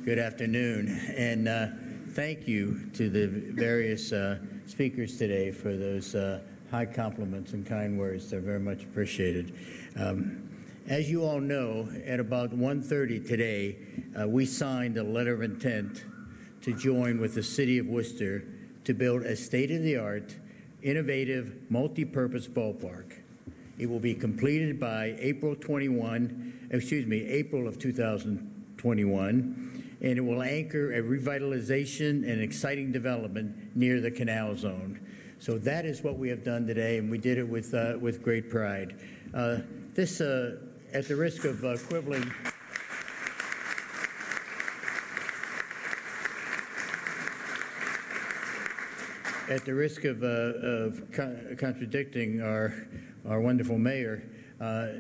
Good afternoon, and thank you to the various speakers today for those high compliments and kind words. They're very much appreciated. As you all know, at about 1:30 today, we signed a letter of intent to join with the City of Worcester to build a state-of-the-art, innovative, multi-purpose ballpark. It will be completed by April of 2021, and it will anchor a revitalization and exciting development near the Canal Zone. So that is what we have done today, and we did it with great pride. This, at the risk of quibbling, at the risk of contradicting our wonderful mayor,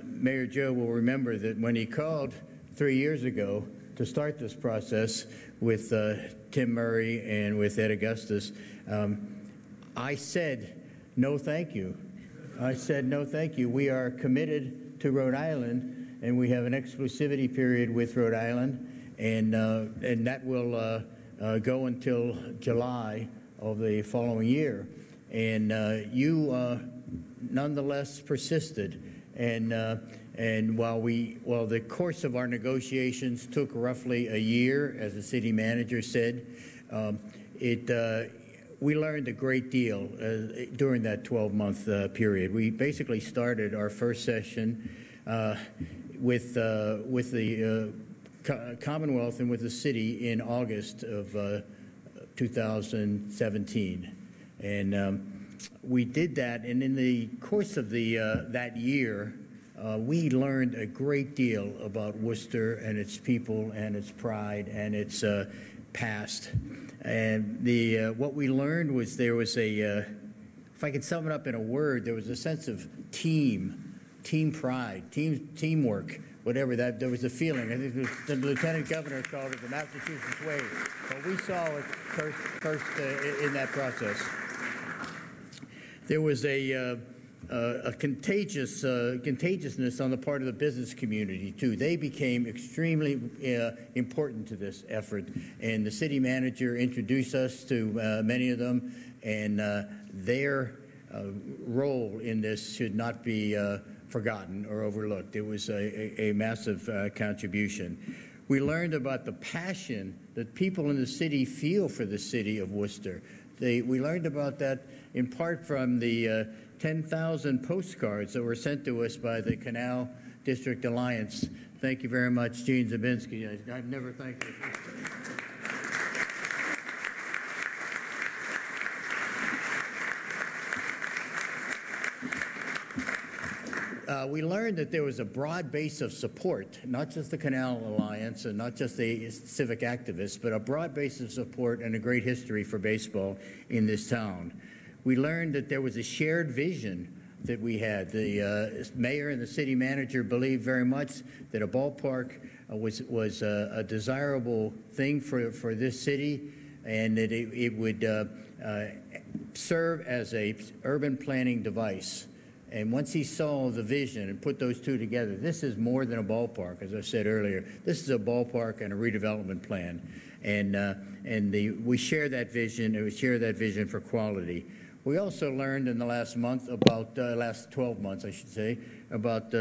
Mayor Joe will remember that when he called 3 years ago to start this process with Tim Murray and with Ed Augustus, I said, no, thank you. I said, no, thank you. We are committed to Rhode Island, and we have an exclusivity period with Rhode Island, and that will go until July of the following year. And you nonetheless persisted. And while the course of our negotiations took roughly a year, as the city manager said, we learned a great deal during that 12-month period. We basically started our first session with the Commonwealth and with the city in August of 2017. And we did that, and in the course of that year, we learned a great deal about Worcester and its people and its pride and its past. And what we learned was there was if I could sum it up in a word, there was a sense of team pride, teamwork, whatever that. There was a feeling. I think the Lieutenant Governor called it the Massachusetts way, but we saw it first in that process. There was a contagiousness on the part of the business community, too. They became extremely important to this effort, and the city manager introduced us to many of them, and their role in this should not be forgotten or overlooked. It was a massive contribution. We learned about the passion that people in the city feel for the city of Worcester. We learned about that in part from the 10,000 postcards that were sent to us by the Canal District Alliance. Thank you very much, Gene Zabinski. I've never thanked you. We learned that there was a broad base of support, not just the Canal Alliance and not just the civic activists, but a broad base of support and a great history for baseball in this town. We learned that there was a shared vision that we had. The mayor and the city manager believed very much that a ballpark was a desirable thing for this city, and that it would serve as a urban planning device. And once he saw the vision and put those two together, this is more than a ballpark, as I said earlier. This is a ballpark and a redevelopment plan. And we share that vision, and we share that vision for quality. We also learned in the last month about, last 12 months, I should say, about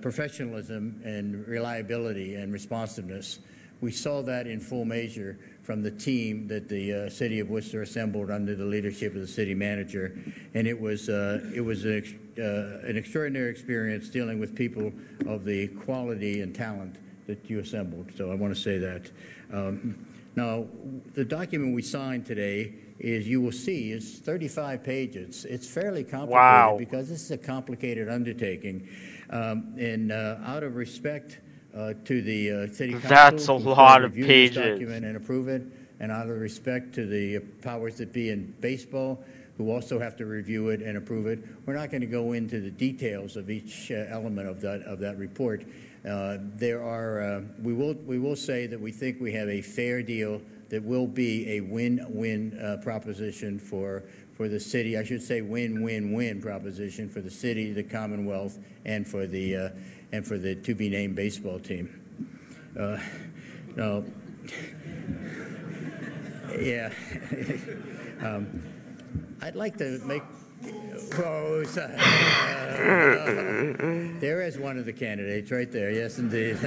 professionalism and reliability and responsiveness. We saw that in full measure from the team that the city of Worcester assembled under the leadership of the city manager, and it was an extraordinary experience dealing with people of the quality and talent that you assembled. So I want to say that. Now, the document we signed today is, you will see, is 35 pages. It's fairly complicated because this is a complicated undertaking, and out of respect to the city council, that's a lot of pages, this document and approve it, and out of respect to the powers that be in baseball, who also have to review it and approve it, we're not going to go into the details of each element of that report. We will say that we think we have a fair deal that will be a win-win proposition for the city. I should say win-win-win proposition for the city, the Commonwealth, and for the to-be-named baseball team. Now, yeah. I'd like to make. There is one of the candidates right there. Yes, indeed.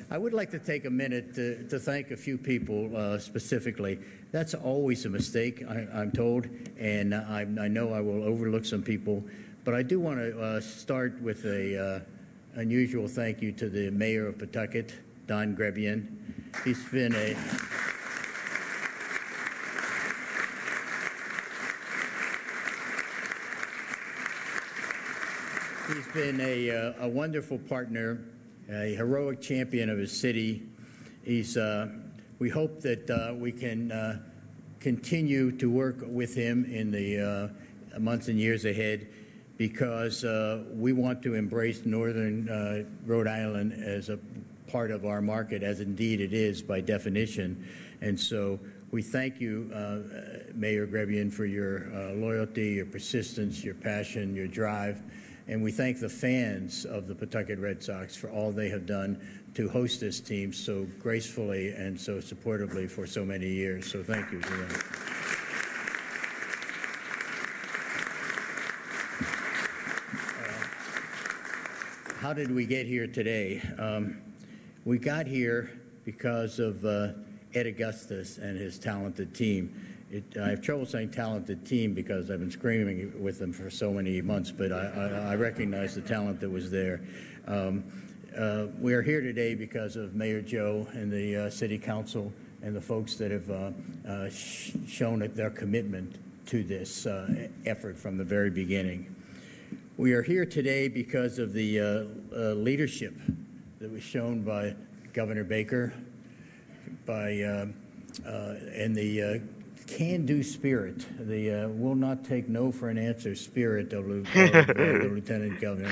I would like to take a minute to thank a few people specifically. That's always a mistake, I'm told, and I know I will overlook some people. But I do want to start with a unusual thank you to the mayor of Pawtucket, Don Grebian. He's been a wonderful partner, a heroic champion of his city. We hope that we can continue to work with him in the months and years ahead, because we want to embrace northern Rhode Island as a part of our market, as indeed it is by definition. And so we thank you, Mayor Grebian, for your loyalty, your persistence, your passion, your drive. And we thank the fans of the Pawtucket Red Sox for all they have done to host this team so gracefully and so supportively for so many years. So thank you to them. How did we get here today? We got here because of Ed Augustus and his talented team. I have trouble saying talented team because I've been screaming with them for so many months, but I recognize the talent that was there. We are here today because of Mayor Joe and the City Council and the folks that have shown their commitment to this effort from the very beginning. We are here today because of the leadership that was shown by Governor Baker, and the can-do spirit, the will not take no for an answer spirit of the Lieutenant Governor,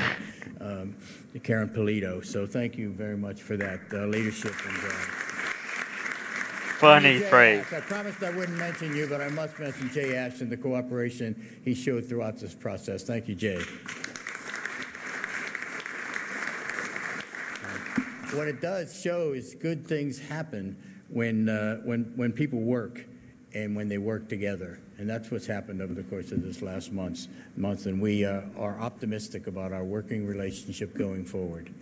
Karen Polito. So thank you very much for that leadership. And, funny phrase. I promised I wouldn't mention you, but I must mention Jay Ash and the cooperation he showed throughout this process. Thank you, Jay. What it does show is good things happen when people work and when they work together. And that's what's happened over the course of this last month. And we are optimistic about our working relationship going forward.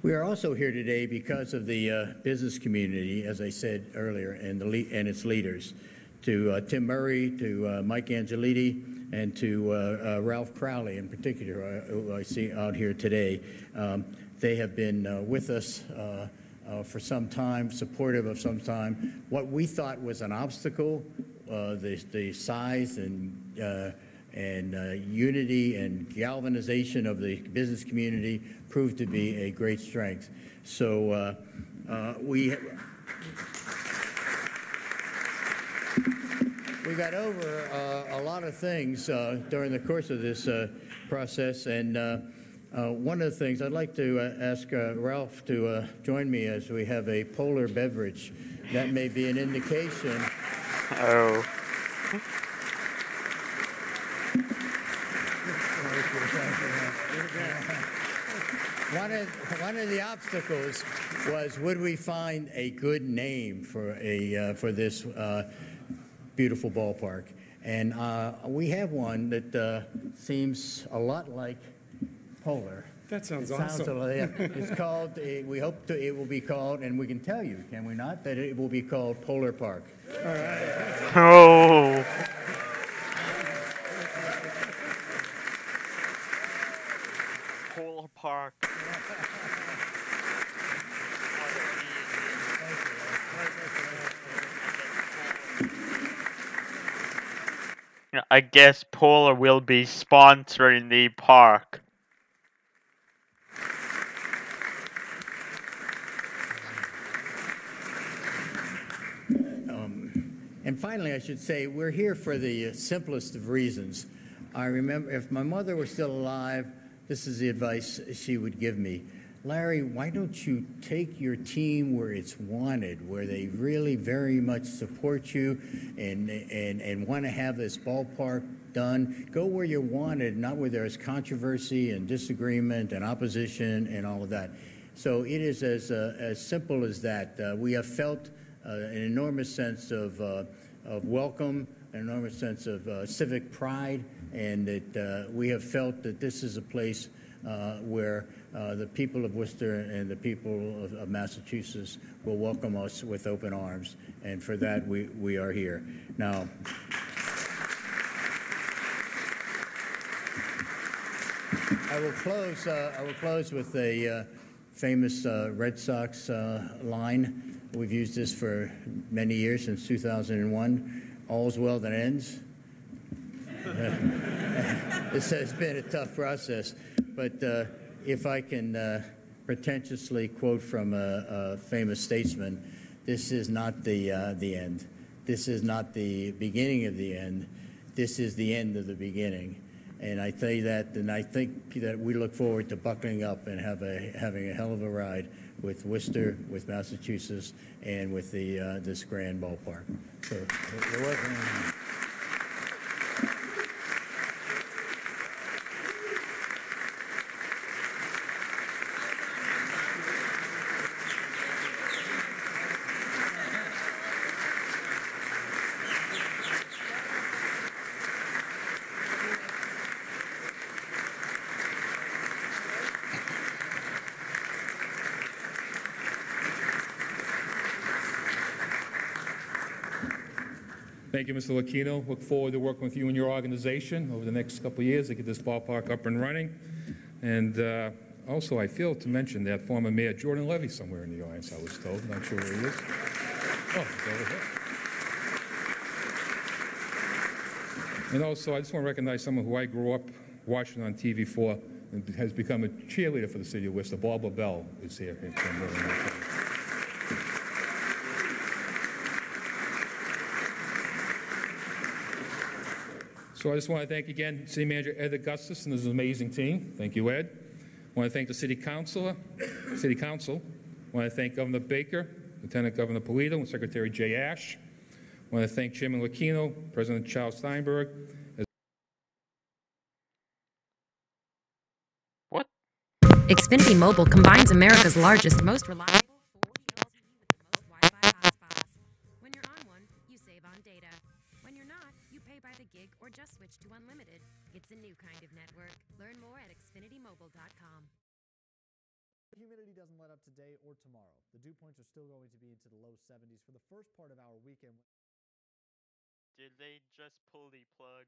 We are also here today because of the business community, as I said earlier, and its leaders. To Tim Murray, to Mike Angeliti, and to Ralph Crowley in particular, who I see out here today. They have been with us for some time, supportive of some time. What we thought was an obstacle, the size and unity and galvanization of the business community proved to be a great strength. So we got over a lot of things during the course of this process, and one of the things I'd like to ask Ralph to join me as we have a polar beverage. That may be an indication. Oh. One of the obstacles was, would we find a good name for this beautiful ballpark? And we have one that seems a lot like Polar. That sounds awesome. It's called, we hope it will be called, and we can tell you, can we not, that it will be called Polar Park. All right. Oh. Polar Park. I guess Polar will be sponsoring the park. And finally, I should say, we're here for the simplest of reasons. I remember, if my mother were still alive, this is the advice she would give me. Larry, why don't you take your team where it's wanted, where they really very much support you and want to have this ballpark done? Go where you're wanted, not where there's controversy and disagreement and opposition and all of that. So it is as simple as that. We have felt an enormous sense of welcome, an enormous sense of civic pride, and that we have felt that this is a place where the people of Worcester and the people of Massachusetts will welcome us with open arms, and for that we are here. Now, I will close with a famous Red Sox line. We've used this for many years, since 2001. All's well that ends. This has been a tough process, but if I can pretentiously quote from a famous statesman, this is not the end. This is not the beginning of the end. This is the end of the beginning. And I tell you that, and I think that we look forward to buckling up and having a hell of a ride with Worcester, with Massachusetts, and with this grand ballpark. So, you're welcome. Thank you, Mr. Lucchino. Look forward to working with you and your organization over the next couple of years to get this ballpark up and running. And also, I failed to mention that former Mayor Jordan Levy somewhere in the audience, I was told. Not sure where he is. And also, I just want to recognize someone who I grew up watching on TV for and has become a cheerleader for the city of Worcester. Barbara Bell is here. So I just want to thank again City Manager Ed Augustus and his amazing team. Thank you, Ed. I want to thank the City Council. I want to thank Governor Baker, Lieutenant Governor Polito, and Secretary Jay Ash. I want to thank Chairman Lucchino, President Charles Steinberg. What? Xfinity Mobile combines America's largest, most reliable 4G LTE with the most Wi-Fi hotspots. When you're on one, you save on data. When you're not, you pay by the gig or just switch to unlimited. It's a new kind of network. Learn more at xfinitymobile.com. The humidity doesn't let up today or tomorrow. The dew points are still going to be into the low 70s for the first part of our weekend. Did they just pull the plug?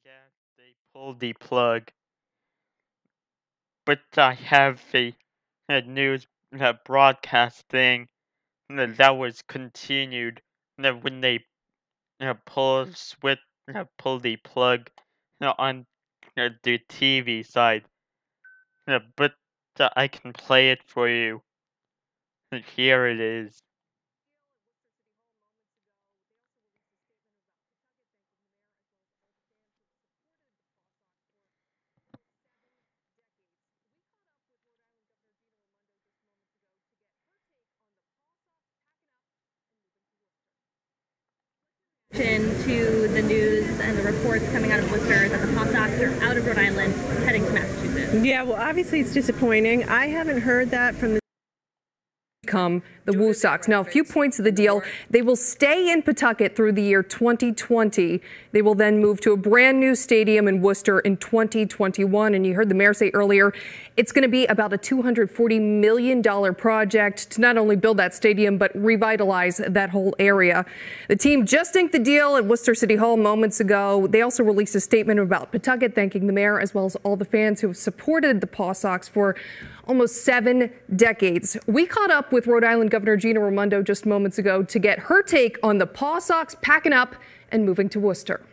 Yeah, they pulled the plug. But I have a news broadcast thing that was continued when they pull the plug on the TV side. But I can play it for you. Here it is. To the news and the reports coming out of Worcester that the PawSox are out of Rhode Island heading to Massachusetts. Yeah, well, obviously it's disappointing. I haven't heard that from the the PawSox. Now, a few points of the deal. They will stay in Pawtucket through the year 2020. They will then move to a brand new stadium in Worcester in 2021. And you heard the mayor say earlier, it's going to be about a $240 million project to not only build that stadium, but revitalize that whole area. The team just inked the deal at Worcester City Hall moments ago. They also released a statement about Pawtucket, thanking the mayor as well as all the fans who have supported the PawSox for almost 7 decades. We caught up with Rhode Island Governor Gina Raimondo just moments ago to get her take on the PawSox packing up and moving to Worcester.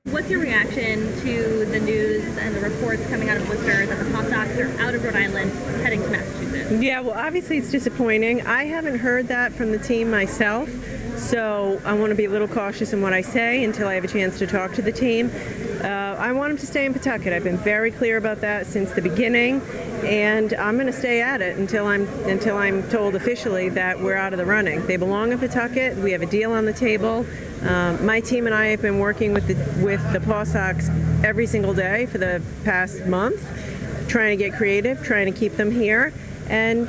What's your reaction to the news and the reports coming out of Worcester that the PawSox are out of Rhode Island heading to Massachusetts? Yeah, well, obviously it's disappointing. I haven't heard that from the team myself, so I want to be a little cautious in what I say until I have a chance to talk to the team. I want them to stay in Pawtucket. I've been very clear about that since the beginning, and I'm going to stay at it until I'm told officially that we're out of the running. They belong in Pawtucket. We have a deal on the table. My team and I have been working with the PawSox every single day for the past month, trying to get creative, trying to keep them here, and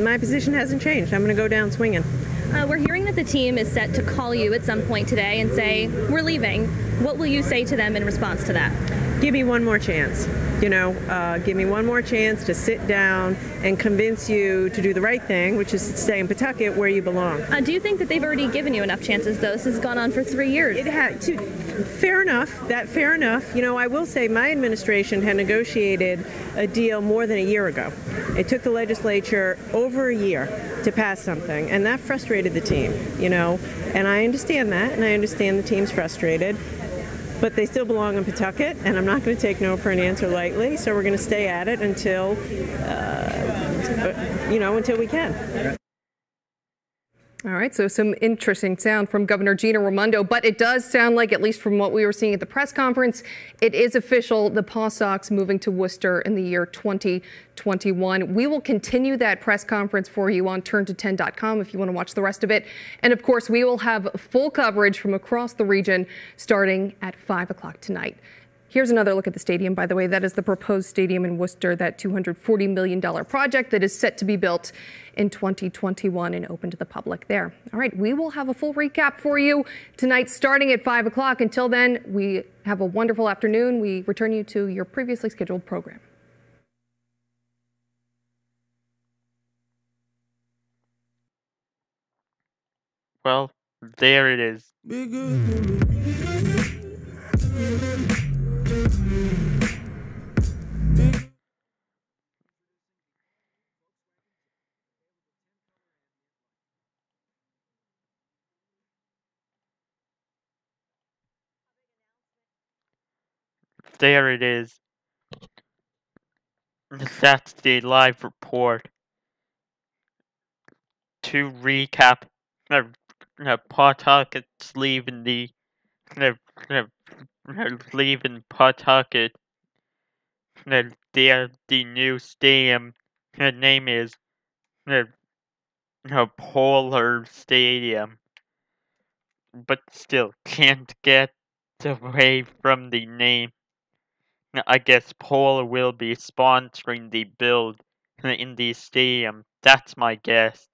my position hasn't changed. I'm going to go down swinging. We're hearing that the team is set to call you at some point today and say, we're leaving. What will you say to them in response to that? Give me one more chance. give me one more chance to sit down and convince you to do the right thing, which is to stay in Pawtucket where you belong. Do you think that they've already given you enough chances, though? This has gone on for 3 years. It had to. Fair enough. Fair enough. I will say my administration had negotiated a deal more than a year ago. It took the legislature over a year to pass something, and that frustrated the team, and I understand that, and I understand the team's frustrated, but they still belong in Pawtucket, and I'm not going to take no for an answer lightly, so we're going to stay at it until we can. All right, so some interesting sound from Governor Gina Raimondo, but it does sound like, at least from what we were seeing at the press conference, it is official, the PawSox moving to Worcester in the year 2021. We will continue that press conference for you on turnto10.com if you want to watch the rest of it. And of course, we will have full coverage from across the region starting at 5 o'clock tonight. Here's another look at the stadium, by the way. That is the proposed stadium in Worcester, that $240 million project that is set to be built in 2021 and open to the public there. All right, we will have a full recap for you tonight starting at 5 o'clock. Until then, we have a wonderful afternoon. We return you to your previously scheduled program. Well, there it is. There it is. That's the live report. To recap, Pawtucket's leaving leaving Pawtucket. The new stadium. The name is Polar Stadium, but still can't get away from the name. I guess Polar will be sponsoring the build in the stadium. That's my guess.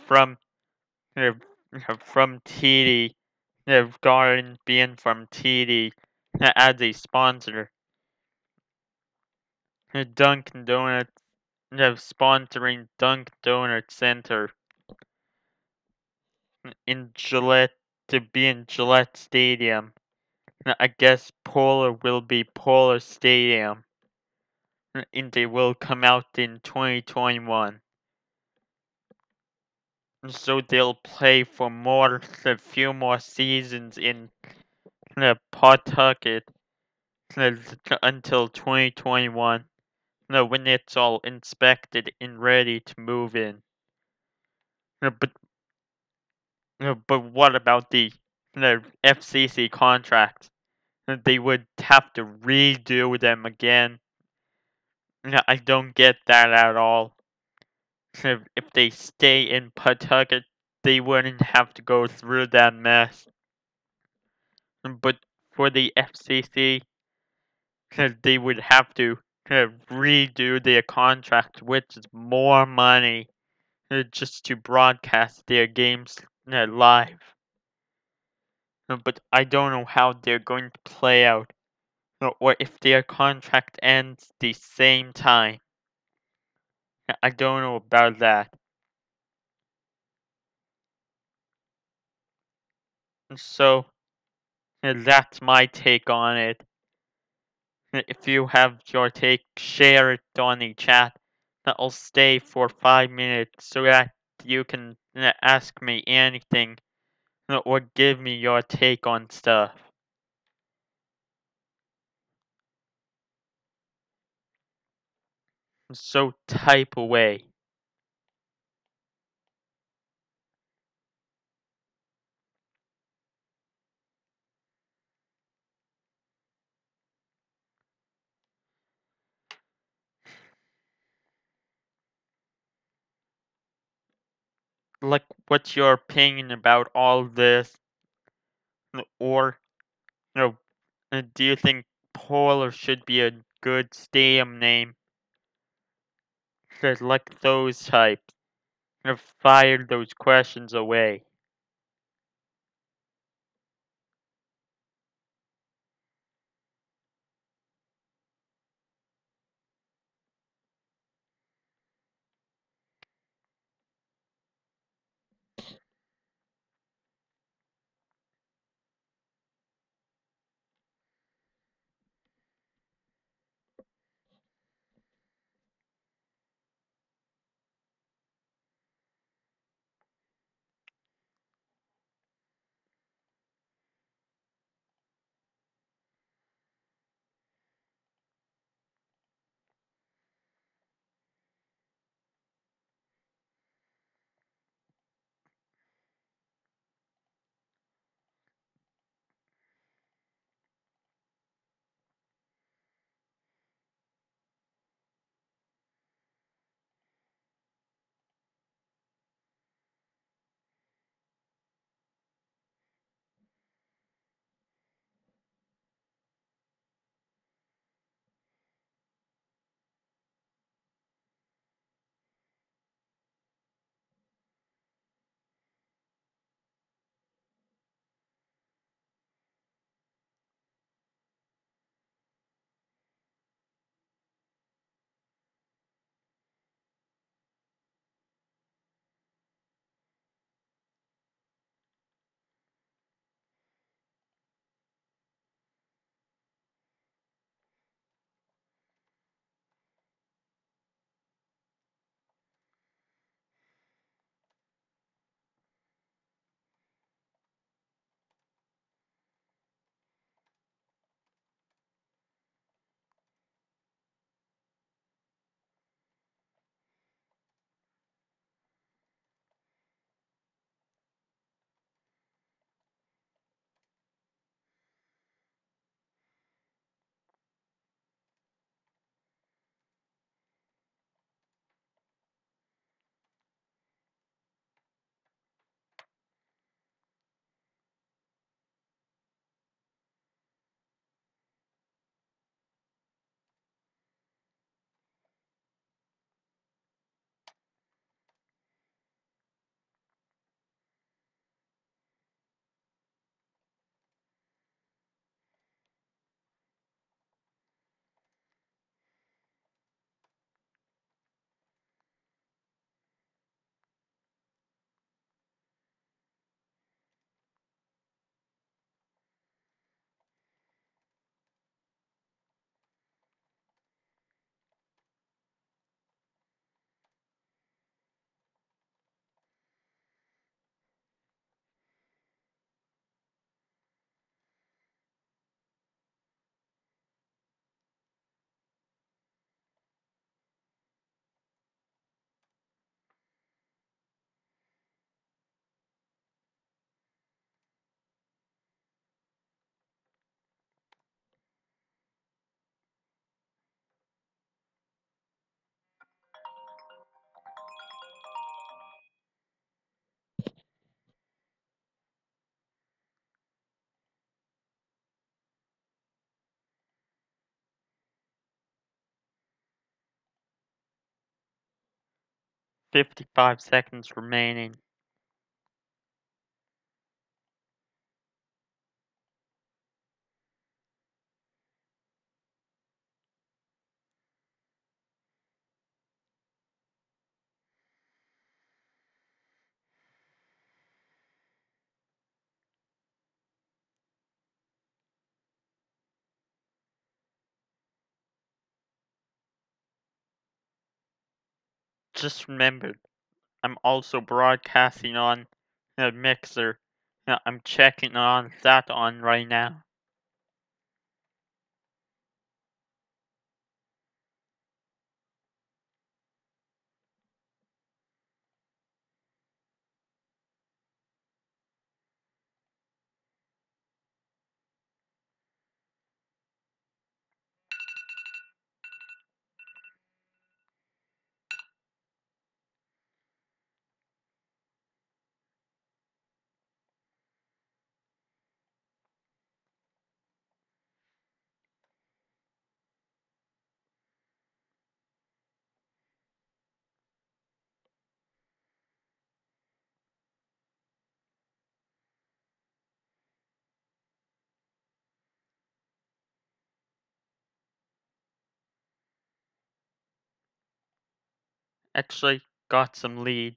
From TD, Garden being from TD as a sponsor. Dunkin' Donuts sponsoring Dunkin' Donuts Center in Gillette to be in Gillette Stadium. I guess Polar will be Polar Stadium. And they will come out in 2021. So they'll play for a few more seasons in Pawtucket until 2021. When it's all inspected and ready to move in. But what about the FCC contracts? They would have to redo them again. I don't get that at all. If they stay in Pawtucket, they wouldn't have to go through that mess. But for the FCC, they would have to redo their contract, which is more money just to broadcast their games live. But I don't know how they're going to play out, or if their contract ends the same time. I don't know about that. So, that's my take on it. If you have your take, share it on the chat. I'll stay for 5 minutes so that you can ask me anything or give me your take on stuff. So type away. Like, what's your opinion about all this? Or, do you think Polar should be a good stadium name? Like those types. Fire those questions away. 55 seconds remaining. Just remembered, I'm also broadcasting on the Mixer. I'm checking on that on right now. Actually, got some lead.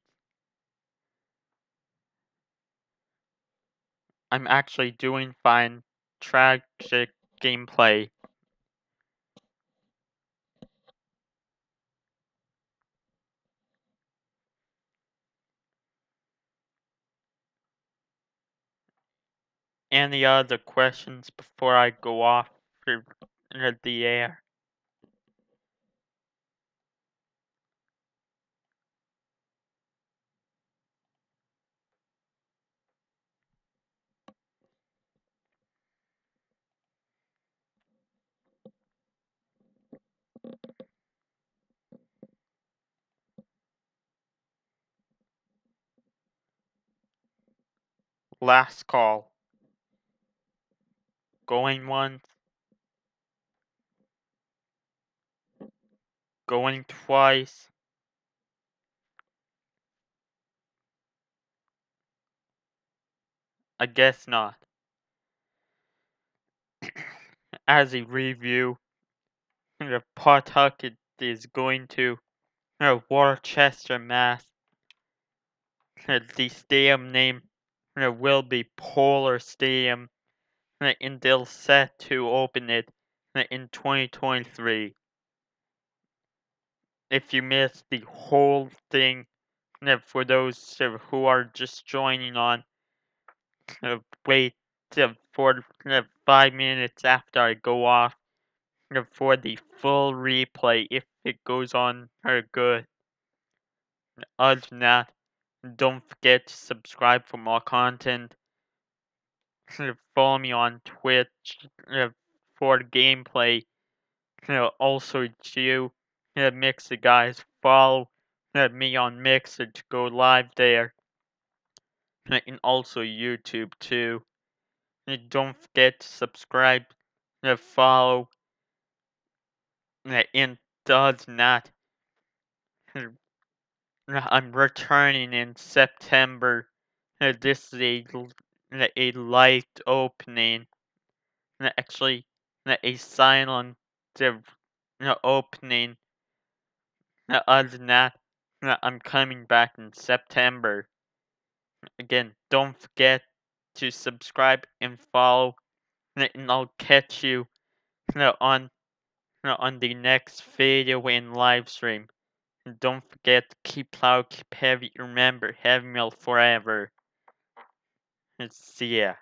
I'm actually doing fine. Tragic gameplay. Any other questions before I go off the air? Last call. Going once. Going twice. I guess not. As a review, the Pawtucket is going to Worcester, Mass. The stadium name will be Polar Stadium, and they'll set to open it in 2023. If you missed the whole thing, for those who are just joining on, wait for 5 minutes after I go off for the full replay if it goes on good. Other than that, don't forget to subscribe for more content. Follow me on Twitch for gameplay. Also, you Mixer guys, follow me on Mixer to go live there. And also YouTube too. Don't forget to subscribe, follow, and other than that, I'm returning in September. This is a light opening. Actually, a silent opening. Other than that, I'm coming back in September. Again, don't forget to subscribe and follow, and I'll catch you on the next video and live stream. And don't forget to keep loud, keep heavy. Remember, heavy metal forever. See ya.